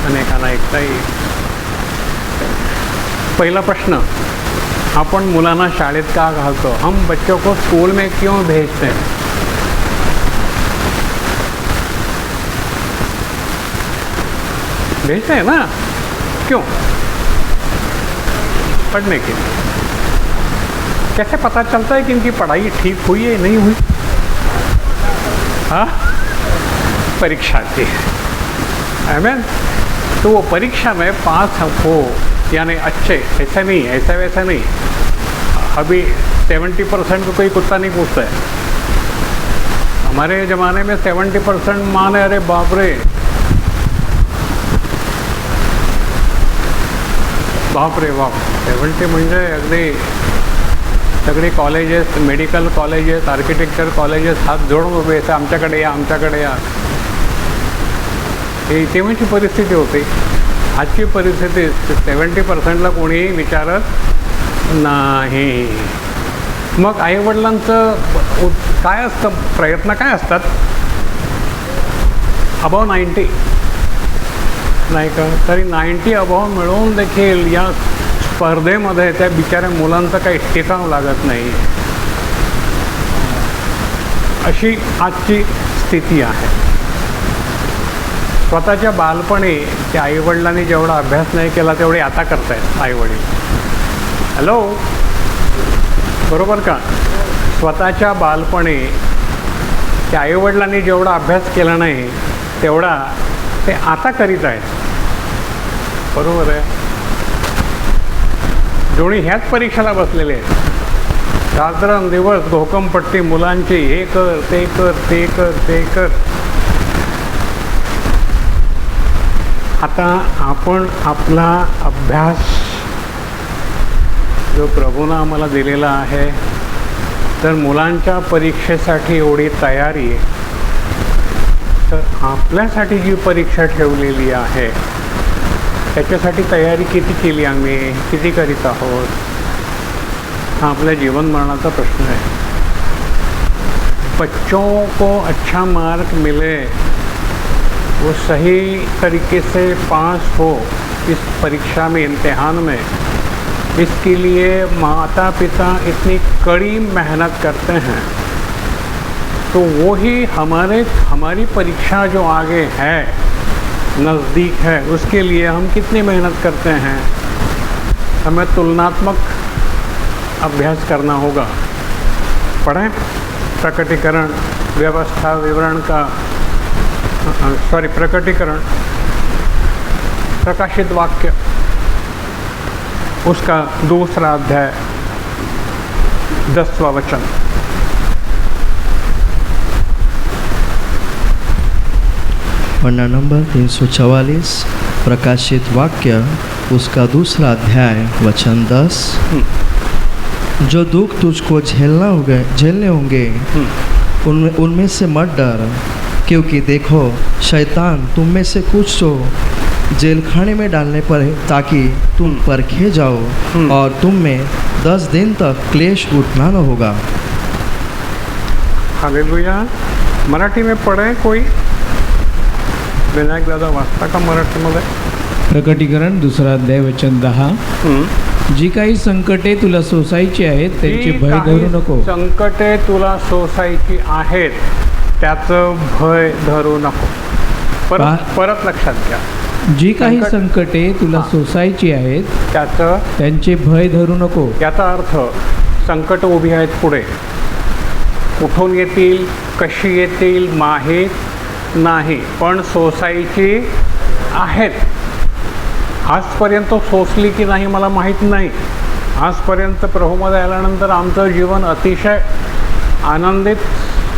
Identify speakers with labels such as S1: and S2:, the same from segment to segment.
S1: अनेकांना ऐकता येईल. पहिला प्रश्न, आपण मुलांना शाळेत का घालतो? हम बच्चों को स्कूल में क्यों भेजते हैं? भेजते हैं ना, क्यों? पढ़ने के लिए. कैसे पता चलता है कि इनकी पढ़ाई ठीक हुई है नहीं हुई? हाँ, परीक्षा थी. आमीन. तो वो परीक्षा में पास हो यानी अच्छे, ऐसा नहीं, ऐसा वैसा नहीं. अभी 70% को कोई कुत्ता नहीं पूछता है. हमारे ज़माने में 70% माने, अरे बाप रे, बाप रे बाप. 70 म्हणजे अगदी सगळे colleges, medical colleges, architecture colleges हात जोडून उभे आहेत, आमच्याकडे या, आमच्याकडे या. ही तेव्हाची परिस्थिती होती. आजची परिस्थिती 70%ला कोणीही विचारत नाही. मग आईवडिलांचं काय असतं, प्रयत्न काय असतात? अबाव 90 नाही का, तरी 90 अबाव मिळवून देखील या स्पर्धेमध्ये त्या बिचाऱ्या मुलांचं काही ठिकाण लागत नाही. अशी आजची स्थिती आहे. स्वतःच्या बालपणी त्या आईवडिलांनी जेवढा अभ्यास नाही केला तेवढे आता करतायत आईवडील. हॅलो, बरोबर का? स्वतःच्या बालपणी त्या आईवडिलांनी जेवढा अभ्यास केला नाही तेवढा ते आता करीत आहेत. बरोबर आहे. दोन्ही ह्याच परीक्षेला बसलेले आहेत. रात्रंदिवस घोकमपट्टी मुलांची, हे कर, ते कर, ते कर, ते कर. आता आपण आपला अभ्यास जो प्रभूनं आम्हाला दिलेला आहे, तर मुलांच्या परीक्षेसाठी एवढी तयारी, तर आपल्यासाठी जी परीक्षा ठेवलेली आहे त्याच्यासाठी तयारी किती केली आम्ही, किती करीत आहोत? हा आपल्या जीवन मरणाचा प्रश्न आहे. बच्चों को अच्छा मार्क मिले, वो सही तरीके से पास हो इस परीक्षा में, इम्तिहान में, इसके लिए माता पिता इतनी कड़ी मेहनत करते हैं. तो वो ही हमारी परीक्षा जो आगे है, नज़दीक है, उसके लिए हम कितनी मेहनत करते हैं. हमें तुलनात्मक अभ्यास करना होगा. पढ़ें प्रकटीकरण, व्यवस्था विवरण का प्रकटीकरण, प्रकाशित वाक्य, उसका 2रा अध्याय 10वां वचन.
S2: पन्ना नंबर 344, प्रकाशित वाक्य, उसका 2रा अध्याय वचन 10. जो दुख तुझको झेलने होंगे उनमें से मत डर, क्योंकि देखो शैतान तुम में से कुछ तो जेल खाने में डालने पर है, ताकि तुम परखे जाओ, और तुम में 10 दिन तक क्लेश उठना न होगा.
S1: हालेलुया. मराठी में पढ़े कोई? विनायक दादा वाचता का मराठीमध्ये?
S3: प्रकटीकरण 2रा अध्याय वचन 10. जी काही संकटे तुला सोसायची आहेत त्यांचे भय धरू नको.
S1: संकटे तुला सोसायची आहेत त्याचं भय धरू नको. परत लक्षात घ्या.
S3: जी काही संकटे तुला सोसायची आहेत त्यांचे भय धरू नको.
S1: याचा अर्थ संकट उभी आहेत पुढे, कुठून येतील, कशी येतील माहीत नाही, पण सोसायची आहेत. आजपर्यंत सोसली की नाही मला माहीत नाही. आजपर्यंत प्रभूमध्ये आल्यानंतर आमचं जीवन अतिशय आनंदित,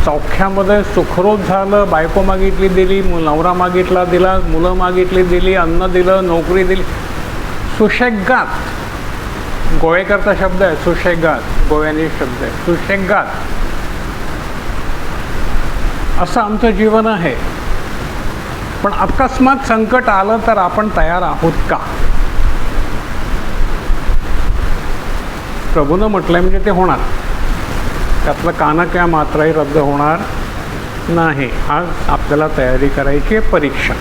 S1: सौख्यामध्ये सुखरूप झालं. बायको मागितली दिली, नवरा मागितला दिला, मुलं मागितली दिली, अन्न दिलं, नोकरी दिली. सुशेगात, गोवेकरचा शब्द आहे सुशेगात, गोव्यानी शब्द आहे सुशेगात. असं आमचं जीवन आहे. पण अकस्मात संकट आलं तर आपण तयार आहोत का? प्रभूनं म्हटलंय म्हणजे ते होणार. त्यातलं काना किंवा मात्राही रद्द होणार नाही. आज आपल्याला तयारी करायची आहे. परीक्षा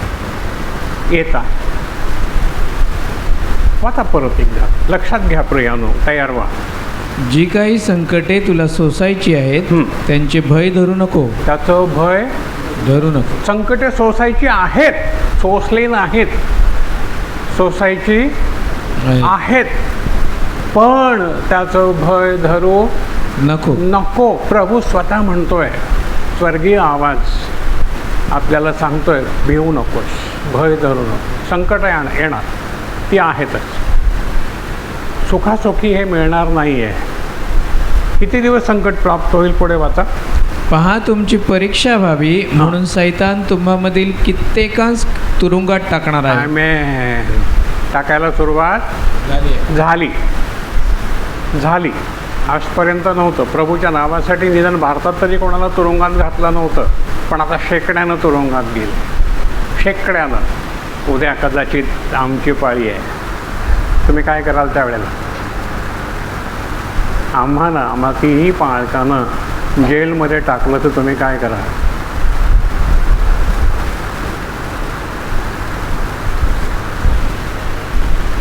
S1: येत आहे. वाचा परत एकदा, लक्षात घ्या प्रियानो, तयार व्हा.
S3: जी काही संकटे तुला सोसायची आहेत त्यांचे भय धरू नको.
S1: त्याचं भय
S3: धरू नको.
S1: संकटे सोसायची आहेत, सोसले नाहीत, सोसायची आहेत, पण त्याचं भय धरू
S3: नको.
S1: नको. प्रभू स्वतः म्हणतोय, स्वर्गीय आवाज आपल्याला सांगतोय, भिवू नकोस, भय धरू नको. संकट येणार, ती आहेतच. सुखासुखी हे मिळणार नाही आहे. किती दिवस संकट प्राप्त होईल, पुढे वाचा.
S3: पहा तुमची परीक्षा व्हावी म्हणून सैतान तुम्हामधील कित्येकांस तुरुंगात टाकणार आहे.
S1: आमेन. टाकायला सुरुवात झाली. आजपर्यंत नव्हतं. प्रभूच्या नावासाठी निदान भारतात तरी कोणाला तुरुंगात घातलं नव्हतं, पण आता शेकड्यानं तुरुंगात गेले, शेकड्यानं. उद्या कदाचित आमची पाळी आहे. तुम्ही काय कराल त्यावेळेला? आम्हाला तीही पाळकानं जेलमध्ये टाकलं तर तुम्ही काय कराल?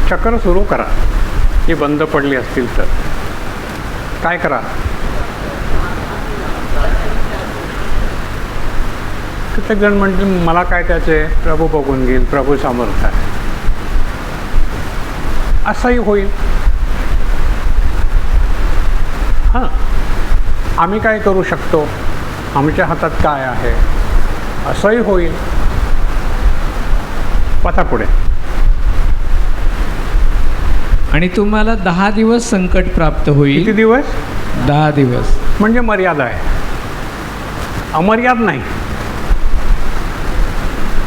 S1: चक्र सुरू करा. ती बंद पडली असतील तर काय करा? कित्येक जण म्हणतील मला काय त्याचे, प्रभू बघून घेईल, प्रभू समर्थ आहे. असंही होईल. हां, आम्ही काय करू शकतो, आमच्या हातात काय आहे, असंही होईल. पता पुढे.
S3: आणि तुम्हाला 10 दिवस संकट प्राप्त होईल.
S1: किती दिवस?
S3: 10 दिवस.
S1: म्हणजे मर्यादा आहे, अमर्याद नाही.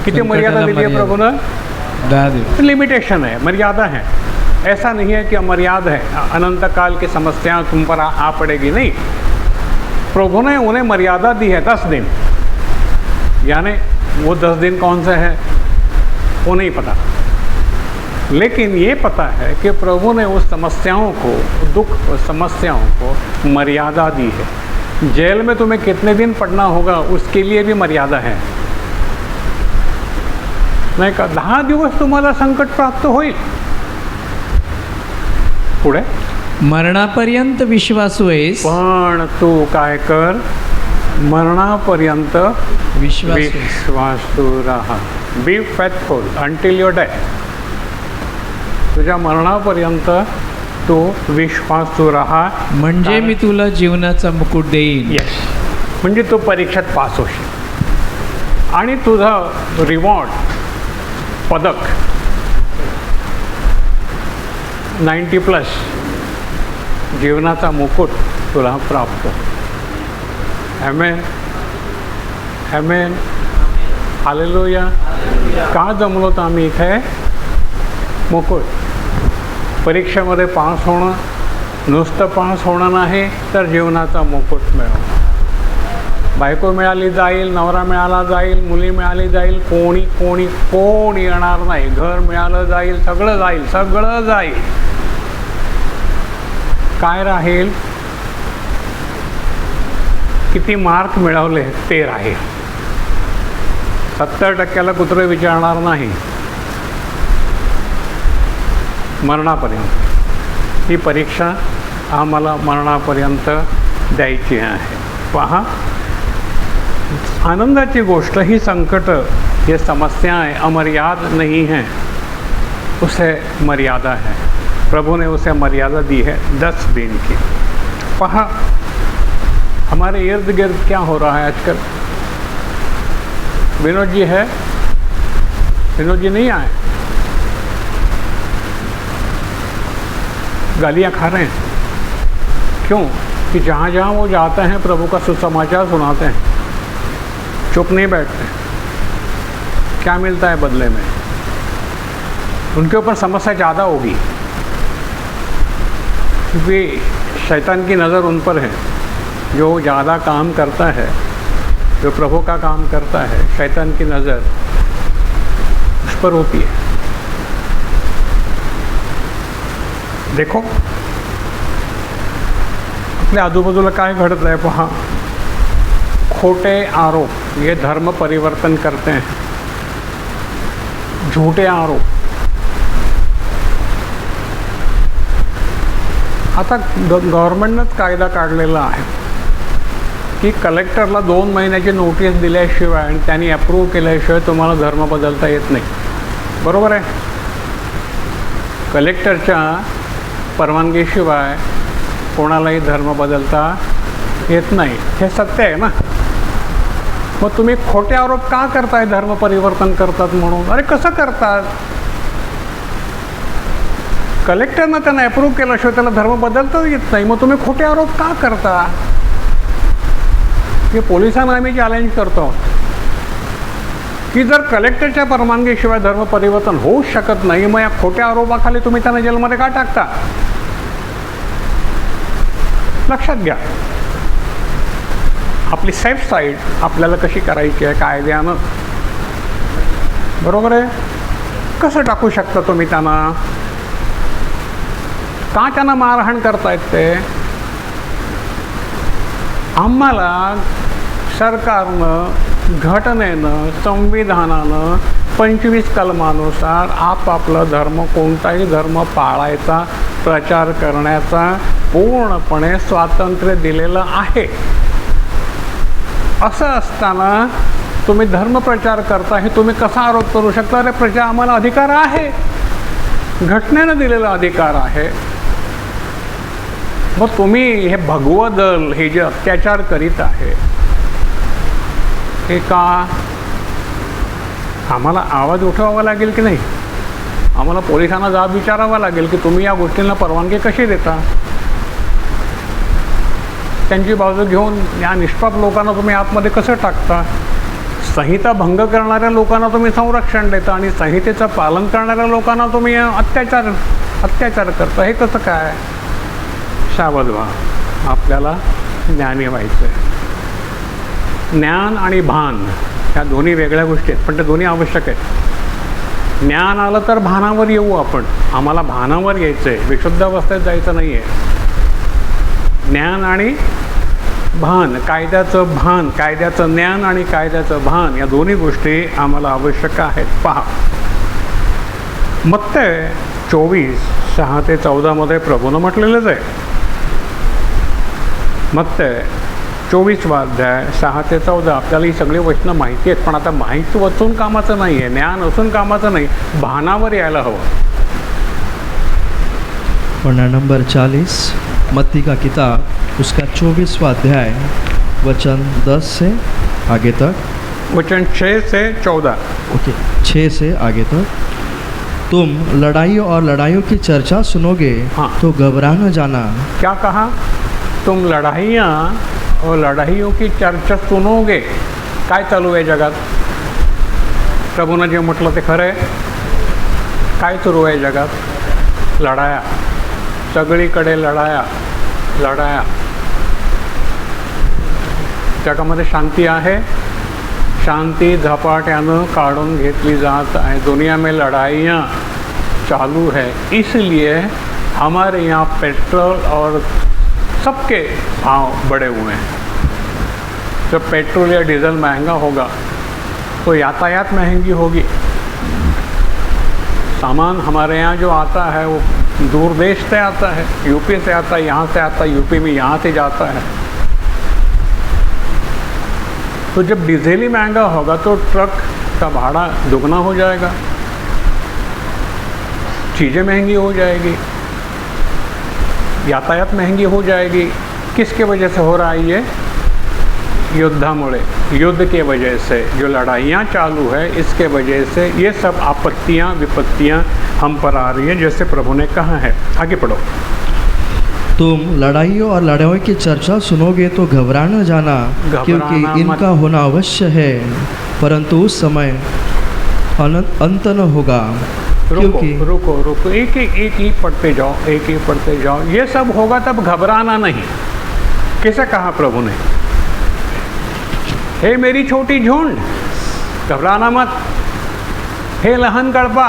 S1: किती मर्यादा दिली है प्रभु ने?
S3: 10 दिवस.
S1: लिमिटेशन है, मर्यादा है. ऐसा नहीं है कि अमर्याद है, अनंत काल की समस्याएं तुम पर आ पड़ेगी, नहीं. प्रभु ने उन्हें मर्यादा दी है 10 दिन. यानी वो 10 दिन कौन से है वो नहीं पता, लेकिन ये पता है कि प्रभु ने उस समस्याओं को, दुख समस्याओं को मर्यादा दी है. जेल में तुम्हें कितने दिन पड़ना होगा उसके लिए भी मर्यादा है. नाही का? 10 दिवस तुम्हाला संकट प्राप्त होईल. पुढे
S3: मरणापर्यंत विश्वासू आहेस.
S1: पण तू काय कर, मरणापर्यंत विश्वासू राहा. Be faithful until your death. तुझ्या मरणापर्यंत तू विश्वासू राहा,
S3: म्हणजे मी तुला जीवनाचा मुकुट देईन.
S1: यस, म्हणजे तू परीक्षेत पास होशील आणि तुझा रिवॉर्ड, पदक 90+ जीवनाचा मुकुट तुला प्राप्त. आमेन, आमेन, हालेलुया. का जमलो तर आम्ही इथे? मुकुट. परीक्षेमध्ये पास होणं, नुसतं पास होणं नाही तर जीवनाचा मुकुट मिळवणं. बायको मिळाली जाईल, नवरा मिळाला जाईल, मुली मिळाली जाईल, कोण येणार नाही. घर मिळालं जाईल, सगळं जाईल. काय राहील? किती मार्क मिळवले ते राहील. 70% कुत्रे विचारणार नाही. मरणापर्यंत ही परीक्षा आम्हाला मरणापर्यंत द्यायची आहे. पहा, आनंदाची गोष्ट ही संकट, ये समस्याएं अमर्याद नहीं हैं, उसे मर्यादा है. प्रभु ने उसे मर्यादा दी है 10 दिन की. पहा, हमारे इर्द गिर्द क्या हो रहा है आजकल. विनोद जी है? विनोद जी नहीं आए? गालियाँ खा रहे हैं. क्यों? कि जहाँ जहाँ वो जाते हैं प्रभु का सुसमाचार सुनाते हैं, चुप नहीं बैठते. क्या मिलता है बदले में? उनके ऊपर समस्या ज़्यादा होगी, क्योंकि शैतान की नज़र उन पर है. जो ज़्यादा काम करता है, जो प्रभु का काम करता है, शैतान की नज़र उस पर होती है. देखो आपल्या आजूबाजूला काय घडत आहे. पहा, खोटे आरोप ये धर्म परिवर्तन करते हैं. झूठे आरोप, आता गव्हर्नमेंटनंच कायदा काढलेला आहे की कलेक्टरला 2 महिन्याची नोटीस दिल्याशिवाय आणि त्यांनी अप्रूव्ह केल्याशिवाय तुम्हाला धर्म बदलता येत नाही. बरोबर आहे. कलेक्टरच्या परवानगीशिवाय कोणालाही धर्म बदलता येत नाही. हे सत्य आहे ना. मग तुम्ही खोटे आरोप का करताय धर्म परिवर्तन करतात म्हणून? अरे कसं करतात? कलेक्टरनं त्यांना अप्रूव्ह केल्याशिवाय त्याला धर्म बदलताच येत नाही. मग तुम्ही खोटे आरोप का करता? हे पोलिसांना आम्ही चॅलेंज करतो की जर कलेक्टरच्या परवानगीशिवाय धर्म परिवर्तन होऊच शकत नाही, मग या खोट्या आरोपाखाली तुम्ही त्यांना जेलमध्ये का टाकता? लक्षात घ्या, आपली सेफ साईड आपल्याला कशी करायची आहे कायद्यानं. बरोबर आहे. कसं टाकू शकता तुम्ही त्यांना? का त्यांना मारहाण करतायत ते? आम्हाला सरकारनं, घटनेनं, संविधानानं 25 कलमानुसार आपापलं धर्म, कोणताही धर्म पाळायचा, प्रचार करण्याचा पूर्णपणे स्वातंत्र्य दिलेलं आहे. असं असताना तुम्ही धर्मप्रचार करता हे तुम्ही कसा आरोप करू शकता? अरे प्रजा आम्हाला अधिकार आहे, घटनेनं दिलेला अधिकार आहे. मग तुम्ही हे भगवं दल हे जे अत्याचार करीत आहे हे का? आम्हाला आवाज उठवावा लागेल की नाही? आम्हाला पोलिसांना जाब विचारावा लागेल की तुम्ही या गोष्टींना परवानगी कशी देता? त्यांची बाजू घेऊन या निष्पाप लोकांना तुम्ही आतमध्ये कसं टाकता? संहिता भंग करणाऱ्या लोकांना तुम्ही संरक्षण देता आणि संहितेचं पालन करणाऱ्या लोकांना तुम्ही अत्याचार करता. हे कसं काय? सावध व्हा, आपल्याला ज्ञानी व्हायचं आहे. ज्ञान आणि भान ह्या दोन्ही वेगळ्या गोष्टी आहेत, पण ते दोन्ही आवश्यक आहेत. ज्ञान आलं तर भानावर येऊ आपण. आम्हाला भानावर यायचं आहे, विशुद्ध अवस्थेत जायचं नाही आहे. ज्ञान आणि भान, कायद्याचं भान, कायद्याचं ज्ञान आणि कायद्याचं भान या दोन्ही गोष्टी आम्हाला आवश्यक आहेत. पहा, मत्तय 24:6 ते 14 म्हटलेलंच आहे. मत्तय 24वा अध्याय 6 ते 14. आपल्याला ही सगळी वचनं माहिती आहेत, पण आता माहिती वाचून कामाचं नाही आहे, ज्ञान असून कामाचं नाही, भानावर यायला हवं.
S2: पन्ना नंबर 40, मत्ती का किताब उसका 24वां अध्याय वचन 10 से आगे तक.
S1: वचन 6 से 14.
S2: ओके, 6 से आगे तक. तुम लड़ाइयों और लड़ाइयों की चर्चा सुनोगे
S1: हाँ.
S2: तो घबरा न जाना.
S1: क्या कहा? तुम लढाईयाँ और लढाईयों की चर्चा सुनोगे. काय चालू आहे जगात? प्रभूनं जे म्हटलं ते खरं आहे. काय सुरू आहे जगात? लढाया, सगळीकडे लढाया. जगामध्ये शांती आहे, शांती झपाट्यानं काढून घेतली जात आहे. दुनिया में लड़ाइयाँ चालू है, इसलिए हमारे यहाँ पेट्रोल और सबके भाव बढ़े हुए हैं. जब पेट्रोल या डीजल महंगा होगा तो यातायात महंगी होगी. सामान हमारे यहाँ जो आता है वो दूर देश से आता है, यूपी से आता है, यहाँ से आता है, यूपी में यहाँ से जाता है. तो जब डीजल ही महंगा होगा तो ट्रक का भाड़ा दुगना हो जाएगा, चीज़ें महंगी हो जाएगी, यातायात महंगी हो जाएगी. किसके वजह से हो रहा है ये? युद्धामुळे, युद्ध के वजह से जो लड़ाइयाँ चालू है इसके वजह से ये सब आपत्तियाँ विपत्तियाँ हम पर आ रही हैं, जैसे प्रभु ने कहा है. आगे पढ़ो.
S2: तुम लड़ाइयों और लड़ाइयों की चर्चा सुनोगे तो घबरा न जाना, क्योंकि इनका होना अवश्य है, परंतु उस समय अंत न होगा.
S1: रुको, एक ही पढ़ते जाओ. ये सब होगा तब घबराना नहीं. कैसे कहा प्रभु ने? हे मेरी छोटी झुंड, घबराना मत. हे लहान कळपा,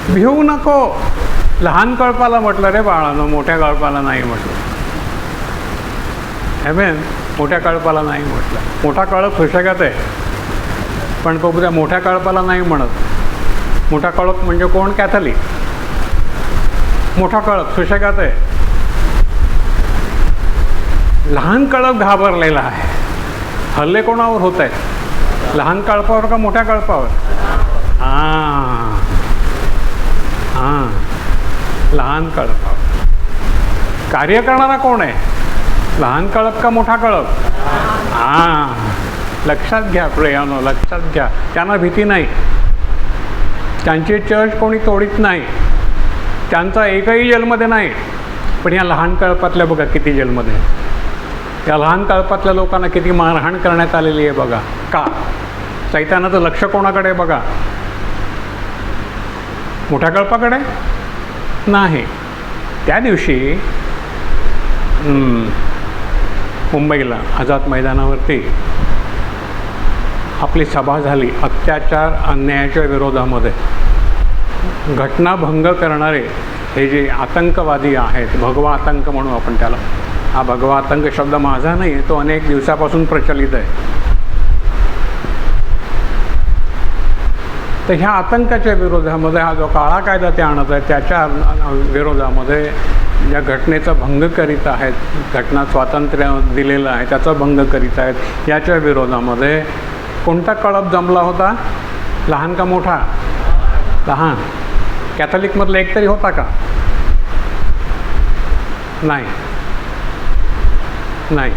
S1: भिवू नको. लहान कळपाला म्हटलं रे बाळानं, मोठ्या कळपाला नाही म्हटलं. ॲमेन. मोठ्या कळपाला नाही म्हटलं. मोठा कळप सुशेगात आहे, पण तो त्या मोठ्या कळपाला नाही म्हणत. मोठा कळप म्हणजे कोण? कॅथलिक. मोठा कळप सुशेगात आहे, लहान कळप घाबरलेला आहे. हल्ले कोणावर होत आहेत? लहान कळपावर का मोठ्या कळपावर? हां हां, लहान कळपावर. कार्य करणारा कोण आहे? लहान कळप का मोठा कळप? हां, लक्षात घ्या प्रियानो, लक्षात घ्या. त्यांना भीती नाही, त्यांची चर्च कोणी तोडीत नाही, त्यांचा एकही जेलमध्ये नाही. पण या लहान कळपातल्या बघा किती जेलमध्ये. या लहान कळपातल्या लोकांना किती मारहाण करण्यात आलेली आहे बघा. का? सैतानाचं लक्ष कोणाकडे आहे बघा? मोठ्या कळपाकडे नाही. त्या दिवशी मुंबईला आझाद मैदानावरती आपली सभा झाली अत्याचार अन्यायाच्या विरोधामध्ये. घटनाभंग करणारे हे जे आतंकवादी आहेत, भगवा आतंक म्हणू आपण त्याला. हा भगवा आतंक शब्द माझा नाही, तो अनेक दिवसापासून प्रचलित आहे. तर ह्या आतंकाच्या विरोधामध्ये हा जो काळा कायदा ते आणत आहे त्याच्या विरोधामध्ये या घटनेचा भंग करीत आहेत, घटना स्वातंत्र्य दिलेलं आहे त्याचा भंग करीत आहेत, याच्या विरोधामध्ये कोणता कळप जमला होता? लहान का मोठा? लहान. कॅथलिकमधला एक तरी होता का? नाही नाही.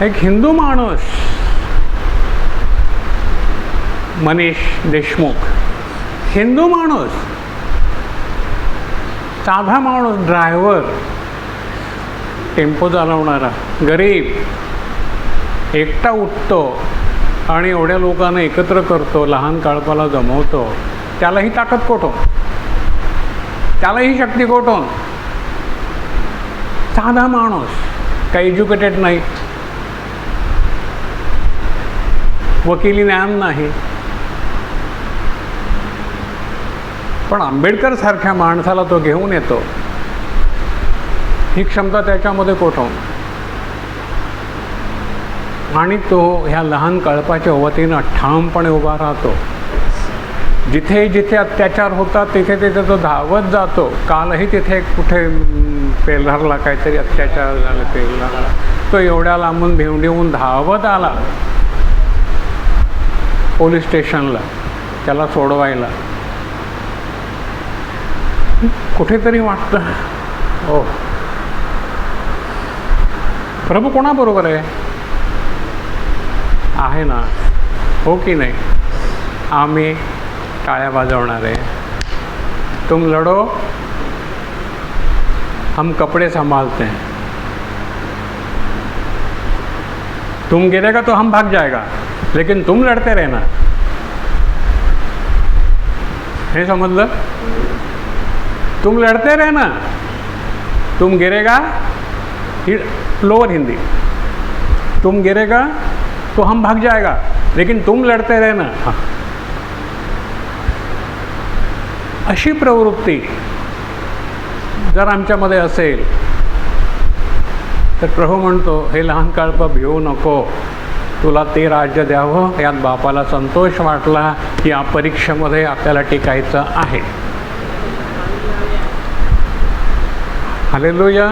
S1: एक हिंदू माणूस मनीष देशमुख, हिंदू माणूस, साधा माणूस, ड्रायव्हर, टेम्पो चालवणारा, गरीब, एकटा उठतो आणि एवढ्या लोकांना एकत्र करतो, लहान कळपाला जमवतो. त्यालाही ताकद कोठून? त्यालाही शक्ती कोठून? साधा माणूस, काही एज्युकेटेड नाही, वकिली ज्ञान नाही, पण आंबेडकर सारख्या माणसाला तो घेऊन येतो. ही क्षमता त्याच्यामध्ये कोठून? आणि तो ह्या लहान कळपाच्या वतीनं ठामपणे उभा राहतो. जिथे जिथे अत्याचार होतात तिथे तिथे तो धावत जातो. कालही तिथे कुठे पेल्हारला काहीतरी अत्याचार झाले, पेल्हारला तो एवढ्या लांबून भिवंडीहून धावत आला पोलीस स्टेशनला त्याला सोडवायला. कुठेतरी वाटतं ओ प्रभू कोणाबरोबर आहे ना, हो की नाही? आम्ही टाळ्या वाजवणार आहे. तुम लढो, हम कपड़े संभालते हैं. तुम गिरेगा तो हम भाग जाएगा, लेकिन तुम लड़ते रहना. हे समजलं? तुम लड़ते रहना, तुम गिरेगा, लोअर हिंदी, तुम गिरेगा तो हम भाग जाएगा, लेकिन तुम लड़ते रहना. हाँ, अशी प्रवृत्ती जर आमच्यामध्ये असेल तर प्रभू म्हणतो, हे लहान कळप भिवू नको, तुला ते राज्य द्यावं यात बापाला संतोष वाटला की या परीक्षेमध्ये आपल्याला टिकायचं आहे. हालेलुया.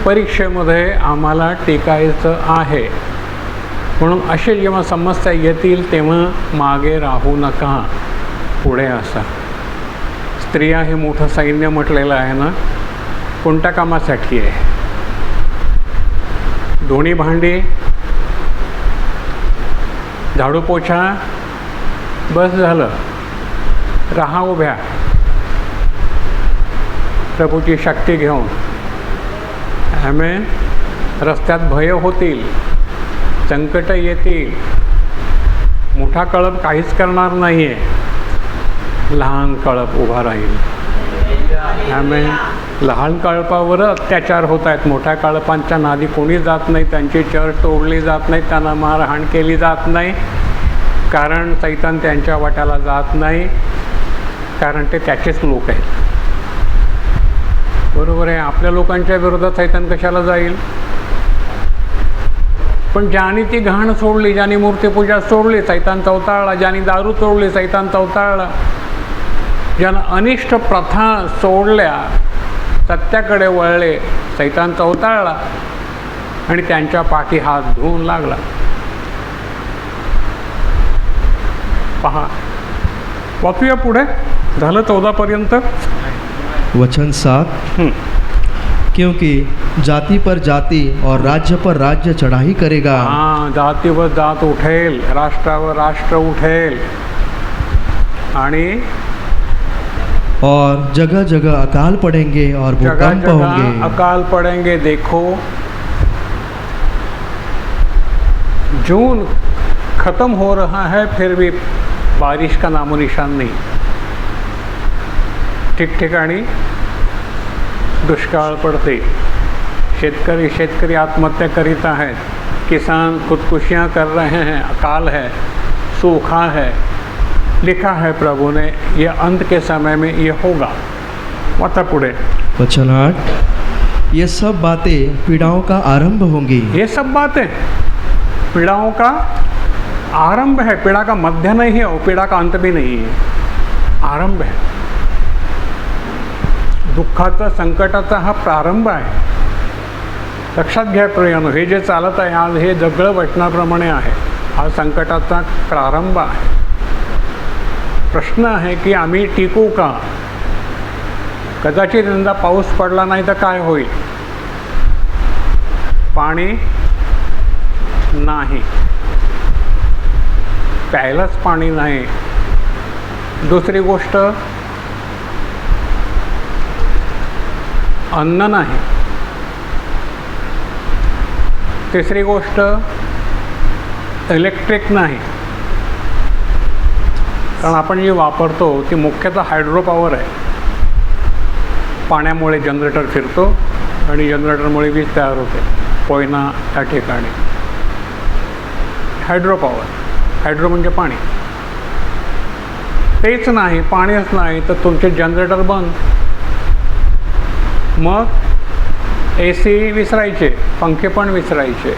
S1: परीक्षेमध्ये आम्हाला टिकायचं आहे. म्हणून असे जेव्हा समस्या येतील तेव्हा मागे राहू नका, पुढे असा. स्त्रिया हे मोठं सैन्य म्हटलेलं आहे ना, कोणत्या कामासाठी आहे? धुणी भांडी, झाडू पोछा, बस झालं, राहा उभ्या प्रभूची शक्ती घेऊन. आमेन. रस्त्यात भय होतील, संकट येतील, मोठा कळप काहीच करणार नाही आहे, लहान कळप उभा राहील. आमेन. लहान कळपावर अत्याचार होत आहेत, मोठ्या कळपांच्या नादी कोणी जात नाही, त्यांची चर्च तोडली जात नाही, त्यांना मारहाण केली जात नाही, कारण सैतान त्यांच्या वाट्याला जात नाही, कारण ते त्याचेच लोक आहेत. बरोबर आहे. आपल्या लोकांच्या विरोधात सैतान कशाला जाईल? पण ज्याने ती घाण सोडली, ज्याने मूर्तीपूजा सोडली, सैतान चवताळला, ज्याने दारू सोडली, सैतान चवताळला, ज्यानं अनिष्ट प्रथा सोडल्या, सत्याकडे वळले, सैतान चवताळला. आणि त्यांच्या पाठी हात धुवून लागला. पहा, वाचूया पुढे. झालं 14 पर्यंत.
S2: वचन 7, क्योंकि जाति पर जाति और राज्य पर राज्य चढ़ाई करेगा.
S1: हां, जातीवर जात उठेल, राष्ट्रावर राष्ट्र उठेल आणि
S2: और जगह जगह अकाल पड़ेंगे और
S1: जगह
S2: भूकंप
S1: जगह
S2: होंगे.
S1: अकाल पड़ेंगे. देखो, जून खत्म हो रहा है, फिर भी बारिश का नामो निशान नहीं. ठिकठिकाणी दुष्काळ पड़ते, शेतकरी आत्महत्या करीत आहेत, किसान खुदकुशियाँ कर रहे हैं, अकाल है, सूखा है. लिखा है प्रभु ने, ये अंत के समय में ये होगा. वाचा पुढे.
S2: वचन 8, ये सब बातें पीड़ाओं का आरंभ होंगी.
S1: ये सब बातें पीड़ाओं का आरंभ है. पीड़ा का मध्य नहीं है और पीड़ा का अंत भी नहीं है, आरंभ है. दुःखाचा, संकटाचा हा प्रारंभ आहे. लक्षात घ्या प्रियानो, हे जे चालत आहे आज, हे सगळं वचनाप्रमाणे आहे. हा संकटाचा प्रारंभ आहे. प्रश्न आहे की आम्ही टिकू का? कदाचित यंदा पाऊस पडला नाही तर काय होईल? पाणी नाही, प्यायलाच पाणी नाही. दुसरी गोष्ट, अन्न नाही. तिसरी गोष्ट, इलेक्ट्रिक नाही. कारण आपण जे वापरतो ती मुख्यतः हायड्रो पॉवर आहे. पाण्यामुळे जनरेटर फिरतो आणि जनरेटरमुळे वीज तयार होते. कोयना त्या ठिकाणी हायड्रो पॉवर. हायड्रो म्हणजे पाणी. तेच नाही, पाणीच नाही तर तुमचे जनरेटर बंद. मग AC विसरायचे, पंखे पण विसरायचे.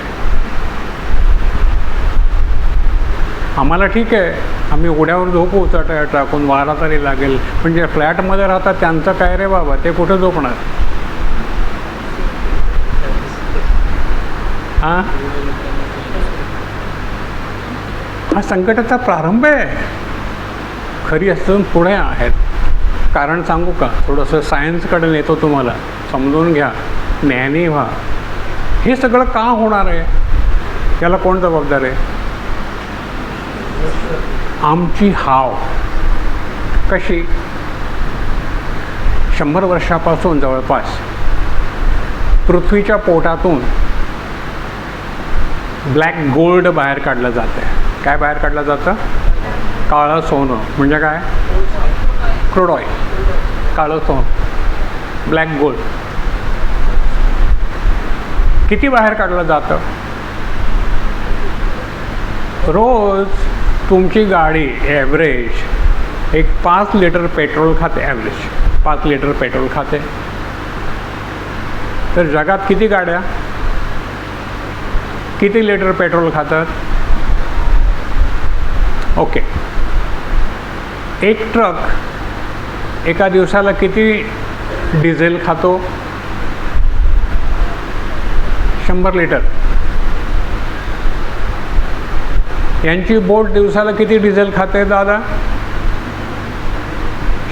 S1: आम्हाला ठीक आहे, आम्ही उड्यावर झोपू चटया टाकून, वारा तरी लागेल. म्हणजे फ्लॅटमध्ये राहतात त्यांचं काय रे बाबा, ते कुठं झोपणार? हां, हा संकटाचा प्रारंभ आहे. खरी असून पुढे आहेत. कारण सांगू का? थोडंसं सायन्सकडे नेतो तुम्हाला, समजून घ्या, ज्ञानी व्हा. हे सगळं का होणार आहे? याला कोण जबाबदार आहे? आमची हाव. कशी? 100 वर्षापासून जवळपास पृथ्वीच्या पोटातून ब्लॅक गोल्ड बाहेर काढलं जातं आहे. काय बाहेर काढलं जातं? काळं सोनं. म्हणजे काय? क्रूड ऑईल, काळं सोनं, ब्लॅक गोल्ड. किती बाहेर काढलं जातं? रोज तुमची गाडी ॲव्हरेज एक 5 लिटर पेट्रोल खाते. ॲव्हरेज 5 लिटर पेट्रोल खाते. तर जगात किती गाड्या किती लिटर पेट्रोल खातात? ओके, एक ट्रक एका दिवसाला किती डिझेल खातो? 100 लिटर. यांची बोट दिवसाला किती डिझेल खाते दादा?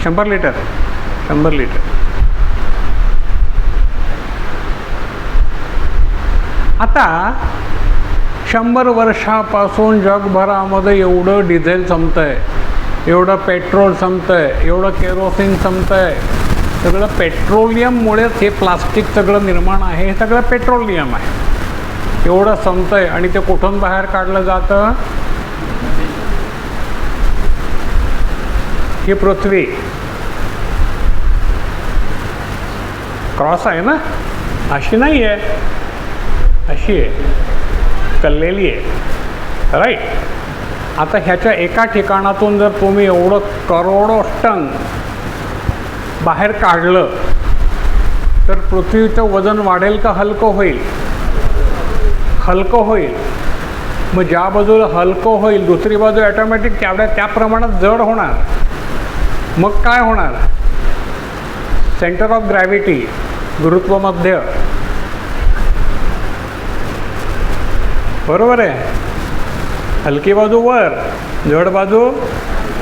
S1: 100 लिटर. 100 लिटर. आता 100 वर्षापासून जगभरामध्ये एवढं डिझेल संपतंय, एवढं पेट्रोल संपतंय, एवढं केरोसिन संपतंय. सगळं पेट्रोलियममुळेच हे प्लास्टिक सगळं निर्माण आहे. हे सगळं पेट्रोलियम आहे. एवढं संपतंय आणि ते कुठून बाहेर काढलं जातं? ही पृथ्वी क्रॉस आहे ना, अशी नाही आहे, अशी आहे, कललेली आहे. राईट. आता ह्याच्या एका ठिकाणातून जर तुम्ही एवढं करोडो टन बाहेर काढलं तर पृथ्वीचं वजन वाढेल का हलकं होईल? हलकं होईल. मग ज्या बाजूला हलकं होईल दुसरी बाजू ॲटोमॅटिक त्या प्रमाणात जड होणार. मग काय होणार? सेंटर ऑफ ग्रॅव्हिटी, गुरुत्वमध्य बरोबर आहे. हलकी बाजू वर, जड बाजू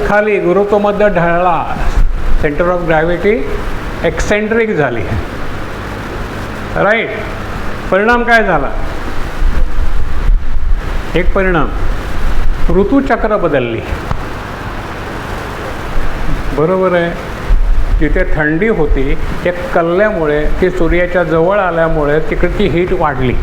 S1: खाली, गुरुत्वमध्य ढळला, सेंटर ऑफ ग्रॅव्हिटी एक्सेंट्रिक झाली. राईट. परिणाम काय झाला? एक परिणाम, ऋतुचक्र बदलली. बरोबर आहे. जिथे थंडी होती ते कलल्यामुळे, ती सूर्याच्या जवळ आल्यामुळे तिकडे ती हीट वाढली.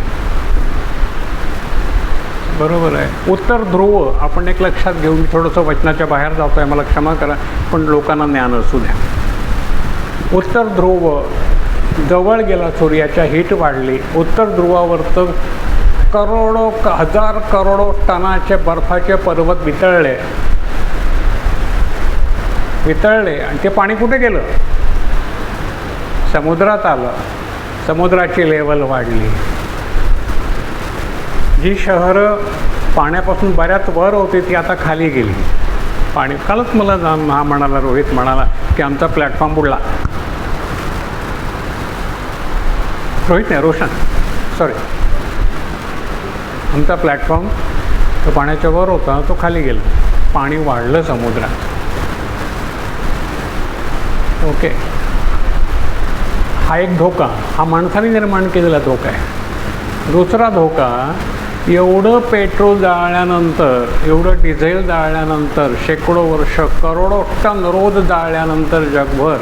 S1: बरोबर आहे. उत्तर ध्रुव, आपण एक लक्षात घेऊन, मी थोडंसं वचनाच्या बाहेर जातो आहे, मला क्षमा करा, पण लोकांना ज्ञान असू द्या. उत्तर ध्रुव जवळ गेला, सूर्याच्या हीट वाढली. उत्तर ध्रुवावर तर करोडो, हजार करोडो टनाचे बर्फाचे पर्वत वितळले आणि ते पाणी कुठे गेलं? समुद्रात आलं. समुद्राची लेवल वाढली. जी शहरं पाण्यापासून बऱ्याच वर होती ती आता खाली गेली. पाणी, कालच मला हा म्हणाला, रोहित म्हणाला की आमचा प्लॅटफॉर्म बुडला. रोहित नाही, रोशन, सॉरी. आमचा प्लॅटफॉर्म तो पाण्याच्या वर होता, तो खाली गेला. पाणी वाढलं समुद्रात. ओके. हा एक धोका, हा माणसाने निर्माण केलेला धोका आहे. दुसरा धोका, एवढं पेट्रोल जाळल्यानंतर, एवढं डिझेल जाळल्यानंतर, शेकडो वर्ष, करोडो टन रोज जाळल्यानंतर जगभर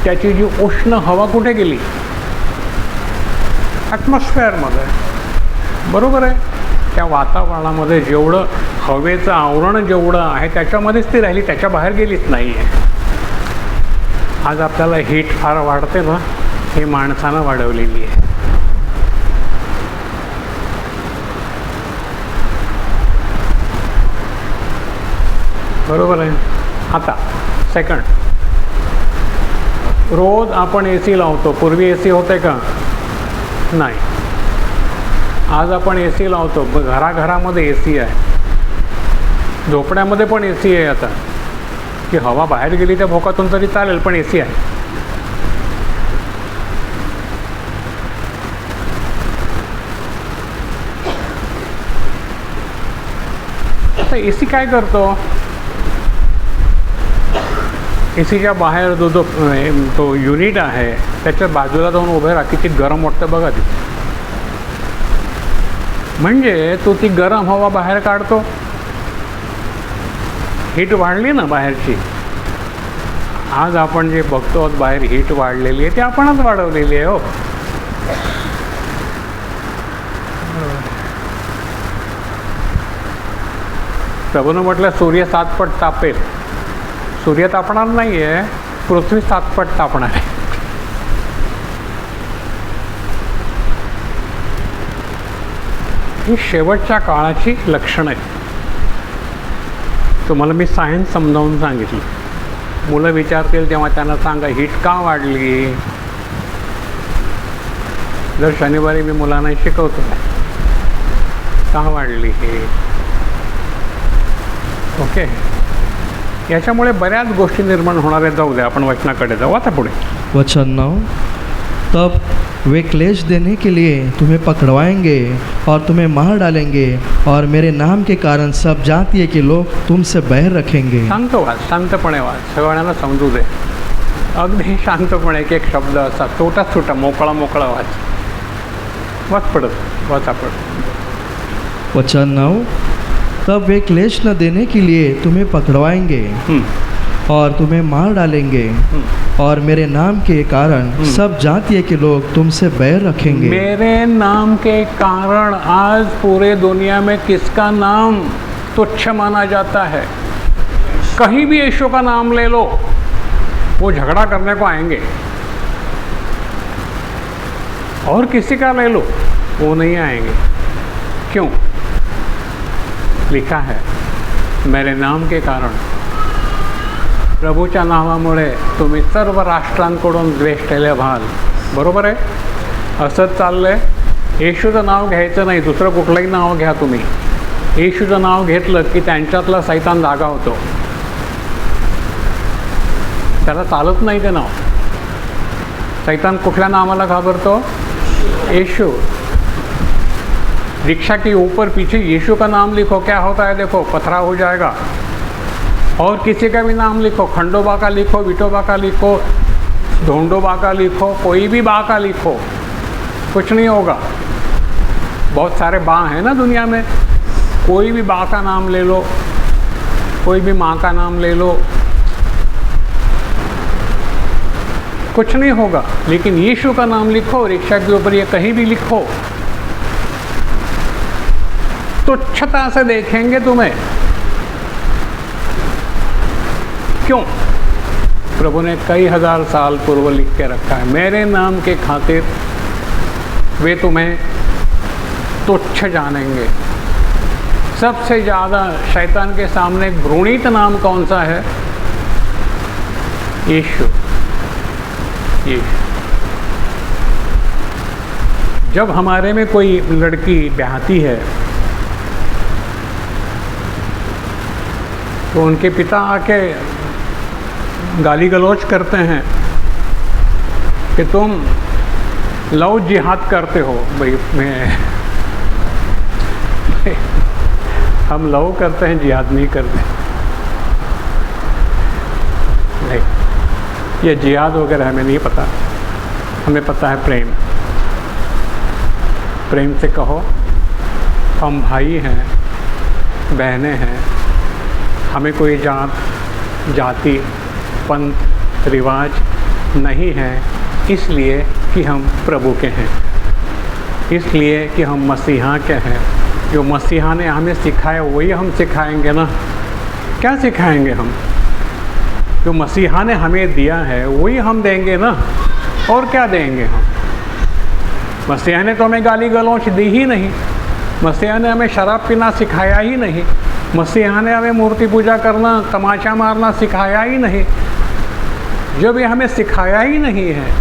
S1: त्याची जी उष्ण हवा कुठे गेली? ॲटमॉस्फिअरमध्ये. बरोबर आहे. त्या वातावरणामध्ये जेवढं हवेचं आवरण जेवढं आहे त्याच्यामध्येच ती राहिली, त्याच्या बाहेर गेलीच नाही आहे. आज आपल्याला हीट फार वाढते ना, ही माणसानं वाढवलेली आहे. बरोबर आहे. आता सेकंड, रोज आपण ए सी लावतो. पूर्वी ए सी होते का? नाही. आज आपण ए सी लावतो. घराघरामध्ये ए सी आहे. झोपड्यामध्ये पण ए सी आहे आता, की हवा बाहेर गेली त्या भोकातून तरी चालेल, पण ए सी आहे. आता ए सी काय करतो? ए सीच्या बाहेर तो युनिट आहे त्याच्या बाजूला जाऊन उभे राहा, किती गरम वाटतं बघा ती. म्हणजे तो ती गरम हवा बाहेर काढतो. हीट वाढली ना बाहेरची. आज आपण जे बघतो बाहेर हीट वाढलेली आहे, ती आपणच वाढवलेली आहे. हो, प्रभूनं म्हटलं सूर्य 7 पट तापेल. सूर्य तापणार नाही आहे, पृथ्वी 7 पट तापणार आहे. ही शेवटच्या काळाची लक्षणं आहेत. तुम्हाला मी सायन्स समजावून सांगितली. मुलं विचारतील तेव्हा त्यांना सांगा हीट का वाढली. जर शनिवारी मी मुलांना शिकवतो का वाढली हे. ओके. याच्यामुळे बऱ्याच गोष्टी निर्माण होणार आहेत. जाऊ द्या, आपण वचनाकडे जाऊ आता पुढे.
S2: वचन 9, तब वे क्लेश देने के लिए तुम्हें पकड़वाएंगे और तुम्हें मार डालेंगे और मेरे नाम के कारण सब जातीय के लोग तुमसे बैर रखेंगे.
S1: सांगतो वाच, शांतपणे वाच, सगळ्यांना समजू दे. अगदी शांतपणे एक एक शब्द असा छोटा छोटा मोकळा वाच. वाच पडत वाचा पडत.
S2: वचन 9, तब वे क्लेश न देने के लिए तुम्हें पकड़वाएंगे और तुम्हें मार डालेंगे और मेरे नाम के कारण सब जातीय के लोग तुमसे बैर रखेंगे.
S1: मेरे नाम के कारण आज पूरे दुनिया में किसका नाम तुच्छ माना जाता है? कहीं भी यीशु का नाम ले लो, वो झगड़ा करने को आएंगे. और किसी का ले लो, वो नहीं आएंगे. क्यों? लिखा है मेरे नाम के कारण. प्रभूच्या नावामुळे तुम्ही सर्व राष्ट्रांकडून द्वेष केले व्हाल. बरोबर आहे. असंच चाललं आहे. येशूचं नाव घ्यायचं नाही, दुसरं कुठलंही नाव घ्या तुम्ही. येशूचं नाव घेतलं की त्यांच्यातला सैतान जागा होतो. त्याला चालत नाही ते नाव. सैतान कुठल्या नावाला घाबरतो? येशू. रिक्शा के ऊपर पीछे यीशु का नाम लिखो, क्या होता है देखो, पथरा हो जाएगा। और किसी का भी नाम लिखो, खंडोबा का लिखो, विठोबा का लिखो, ढोंडोबा का लिखो, कोई भी बा का लिखो, कुछ नहीं होगा। बहुत सारे बा हैं ना दुनिया में, कोई भी बा का नाम ले लो, कोई भी माँ का नाम ले लो, कुछ नहीं होगा। लेकिन यीशु का नाम लिखो, रिक्शा के ऊपर ये कहीं भी लिखो, तुच्छता से देखेंगे तुम्हें। क्यों? प्रभु ने कई हजार साल पूर्व लिख के रखा है, मेरे नाम के खातिर वे तुम्हें तुच्छ जानेंगे। सबसे ज़्यादा शैतान के सामने घृणित नाम कौन सा है? यीशु। यीशु। जब हमारे में कोई लड़की ब्याहती है तो उनके पिता आके गाली गलौज करते हैं कि तुम लव जिहाद करते हो। भाई हम लव करते हैं, जिहाद नहीं करते। नहीं, ये जिहाद वगैरह हमें नहीं पता, हमें पता है प्रेम। प्रेम से कहो हम भाई हैं, बहनें हैं, हमें कोई जात जाति पंथ रिवाज नहीं है, इसलिए कि हम प्रभु के हैं, इसलिए कि हम मसीहा के हैं। जो मसीहा ने हमें सिखाया वही हम सिखाएंगे ना। क्या सिखाएंगे हम? जो मसीहा ने हमें दिया है वही हम देंगे ना, और क्या देंगे हम? मसीहा ने तो हमें गाली गलौच दी ही नहीं, मसीहा ने हमें शराब पीना सिखाया ही नहीं, मसीहा ने हमें मूर्ति पूजा करना, तमाचा मारना सिखाया ही नहीं। जब ये हमें सिखाया ही नहीं है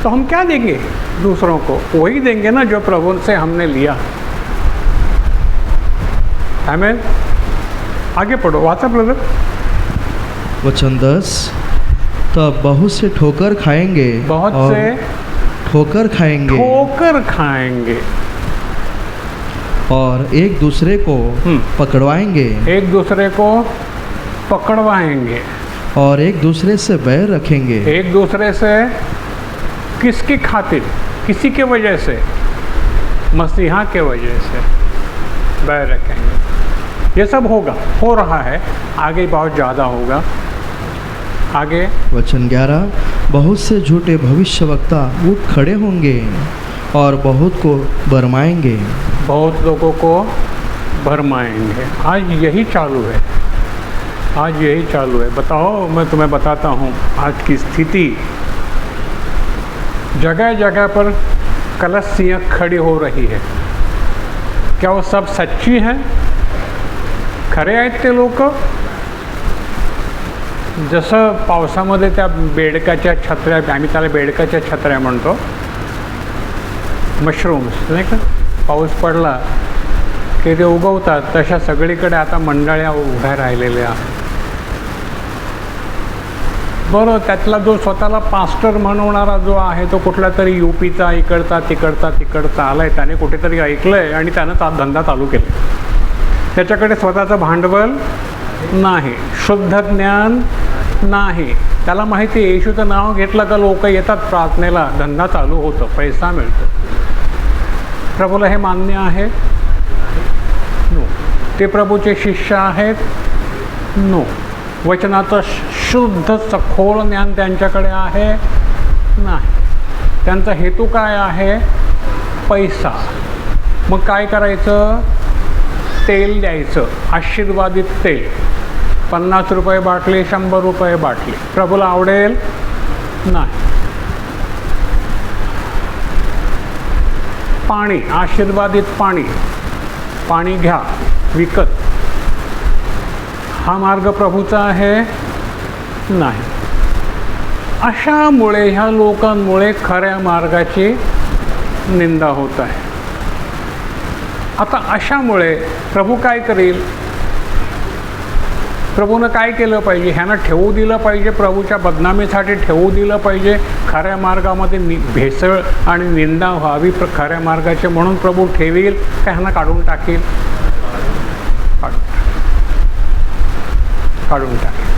S1: तो हम क्या देंगे दूसरों को? वही देंगे ना जो प्रभु से हमने लिया। हमें आगे पढ़ो, वाचा ब्रदर।
S2: वचन 10, तब बहुत से ठोकर खाएंगे,
S1: बहुत
S2: और
S1: से
S2: ठोकर खाएंगे,
S1: ठोकर खाएंगे
S2: और एक दूसरे को पकड़वाएंगे,
S1: एक दूसरे को पकड़वाएंगे,
S2: और एक दूसरे से बैर रखेंगे।
S1: एक दूसरे से किसकी खातिर? किसी के वजह से, मसीहा के वजह से बैर रखेंगे। ये सब होगा, हो रहा है, आगे बहुत ज़्यादा होगा। आगे
S2: वचन 11, बहुत से झूठे भविष्यवक्ता उठ खड़े होंगे और बहुत को भरमाएंगे।
S1: बहुत लोगों को भरमाएंगे। आज यही चालू है, आज यही चालू है। बताओ, मैं तुम्हें बताता हूँ आज की स्थिति। जगह जगह पर कलसियाँ खड़ी हो रही है। क्या वो सब सच्ची हैं? खरे आहेत ते लोक? जसं पावसामध्ये त्या बेडकाच्या छत्र्या, आम्ही त्याला बेडकाच्या छत्र्या म्हणतो, मशरूम्स नाही का, पाऊस पडला की ते उगवतात, तशा सगळीकडे आता मंडळ्या उभ्या राहिलेल्या आहेत। बरं, त्यातला जो स्वतःला पास्टर म्हणवणारा जो आहे तो कुठला तरी यूपीचा, इकडचा तिकडचा आलाय, त्याने कुठेतरी ऐकलंय आणि त्यानं धंदा चालू केला। त्याच्याकडे स्वतःचं भांडवल नाही, शुद्ध ज्ञान नाही, त्याला माहिती आहे येशूचं नाव घेतलं का लोक येतात प्रार्थनेला, धंदा चालू होतो, पैसा मिळतो। प्रभूला हे मान्य आहे? नो। ते प्रभूचे शिष्य आहेत? नो। वचनाचं शुद्ध सखोल ज्ञान त्यांच्याकडे आहे? नाही। त्यांचा हेतू काय आहे? पैसा। मग काय करायचं? तेल द्यायचं, आशीर्वादित तेल, 50 रुपये बाटली, 100 रुपये बाटली। प्रभूला आवडेल? नाही। पाणी, आशीर्वादित पाणी, पाणी घ्या विकत, हा मार्ग प्रभूचा आहे? नाही। अशामुळे ह्या लोकांमुळे खऱ्या मार्गाची निंदा होत आहे। आता अशामुळे प्रभू काय करेल? प्रभूनं काय केलं पाहिजे? ह्यानं ठेवू दिलं पाहिजे, प्रभूच्या बदनामीसाठी ठेवू दिलं पाहिजे, खऱ्या मार्गामध्ये भेसळ आणि निंदा व्हावी खऱ्या मार्गाचे म्हणून प्रभू ठेवील का ह्यांना काढून टाकील? काढून टाकेल.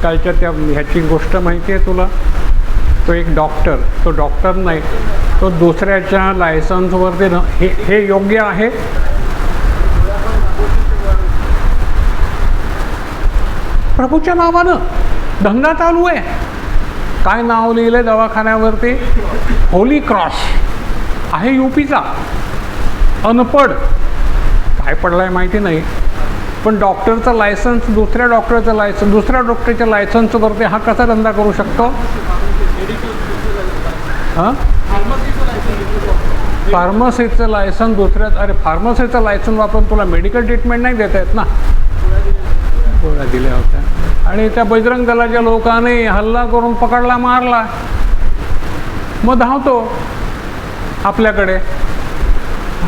S1: कालच्या त्या ह्याची गोष्ट माहिती आहे तुला? तो एक डॉक्टर, तो डॉक्टर नाही, तो दुसऱ्याच्या लायसन्सवरती हे योग्य आहे? प्रभूच्या नावानं धंदा चालू आहे. काय नाव लिहिलं दवाखान्यावरती? होली क्रॉस आहे, यूपीचा, अनपढ, काय पडलाय माहिती नाही, पण डॉक्टरचं लायसन्स दुसऱ्या डॉक्टरचं लायसन्स, दुसऱ्या डॉक्टरच्या लायसन्सवरती हा कसा धंदा करू शकतो? हां, फार्मसीचं लायसन्स दुसऱ्या, अरे फार्मसीचं लायसन्स वापरून तुला मेडिकल ट्रीटमेंट नाही देता येत ना? गोळ्या दिल्या होत्या आणि त्या बजरंग दलाच्या लोकांनी हल्ला करून पकडला, मारला. मग धावतो आपल्याकडे.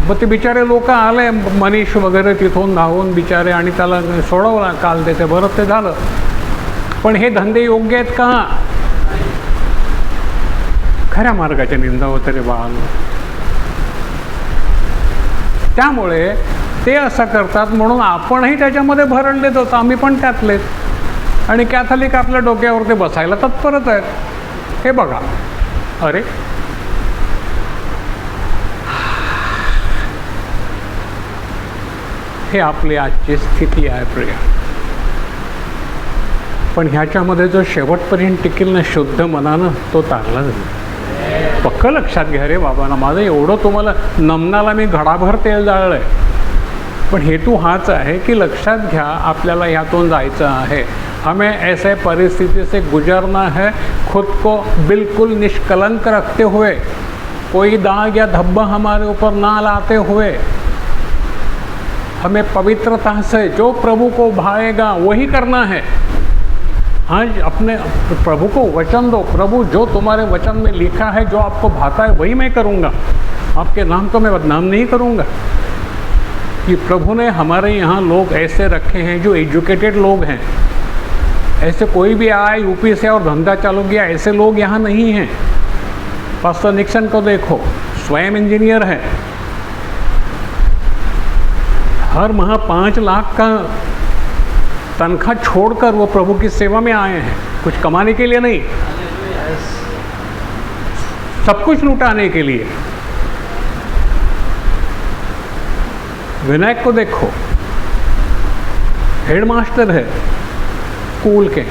S1: मग ते बिचारे लोक आले, मनीष वगैरे तिथून धावून बिचारे, आणि त्याला सोडवला काल त्याचे, बरं ते झालं. पण हे धंदे योग्य आहेत का? खऱ्या मार्गाच्या निंदा होते रे बाळांनो. त्यामुळे ते असं करतात म्हणून आपणही त्याच्यामध्ये भरण देत होतो. आम्ही पण त्यातलेच. आणि कॅथलिक आपल्या डोक्यावरती बसायला तत्परच आहेत. हे बघा, अरे हे आपली आजची स्थिती आहे प्रिया. पण ह्याच्यामध्ये जो शेवटपर्यंत टिकेल ना शुद्ध मनानं, तो तारला जाईल. पक्क लक्षात घ्या रे बाबांना. माझं एवढं तुम्हाला नमनाला मी घडाभर तेल जाळलं आहे, पण हेतू हाच आहे की लक्षात घ्या, आपल्याला ह्यातून जायचं आहे. हमें ऐसे परिस्थिति से गुजरना है, खुद को बिल्कुल निष्कलंक रखते हुए, कोई दाग या धब्बा हमारे ऊपर ना लाते हुए, हमें पवित्रता से जो प्रभु को भाएगा वही करना है. आज अपने प्रभु को वचन दो, प्रभु जो तुम्हारे वचन में लिखा है, जो आपको भाता है वही मैं करूँगा, आपके नाम को मैं बदनाम नहीं करूँगा. कि प्रभु ने हमारे यहाँ लोग ऐसे रखे हैं जो एजुकेटेड लोग हैं. ऐसे कोई भी आया यूपी से और धंधा चालू किया, ऐसे लोग यहाँ नहीं हैं. पास्टर निक्सन को देखो, स्वयं इंजीनियर है, हर माह 5 लाख का तनख्वाह छोड़कर वो प्रभु की सेवा में आए हैं. कुछ कमाने के लिए नहीं, सब कुछ लुटाने के लिए. विनायक को देखो, हेडमास्टर है स्कूल के,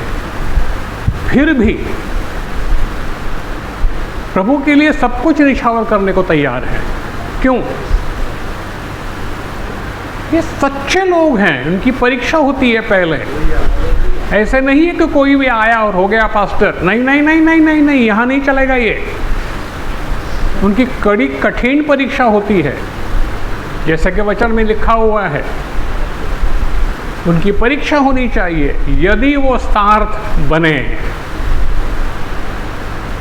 S1: फिर भी प्रभु के लिए सब कुछ निछावर करने को तैयार है. क्यों? ये सच्चे लोग हैं. उनकी परीक्षा होती है पहले. ऐसे नहीं है कि कोई भी आया और हो गया पास्टर. नहीं नहीं नहीं नहीं नहीं नहीं, यहाँ नहीं चलेगा ये. उनकी कड़ी कठिन परीक्षा होती है, जैसे कि वचन में लिखा हुआ है. उनकी परीक्षा होनी चाहिए. यदि वो सार्थ बने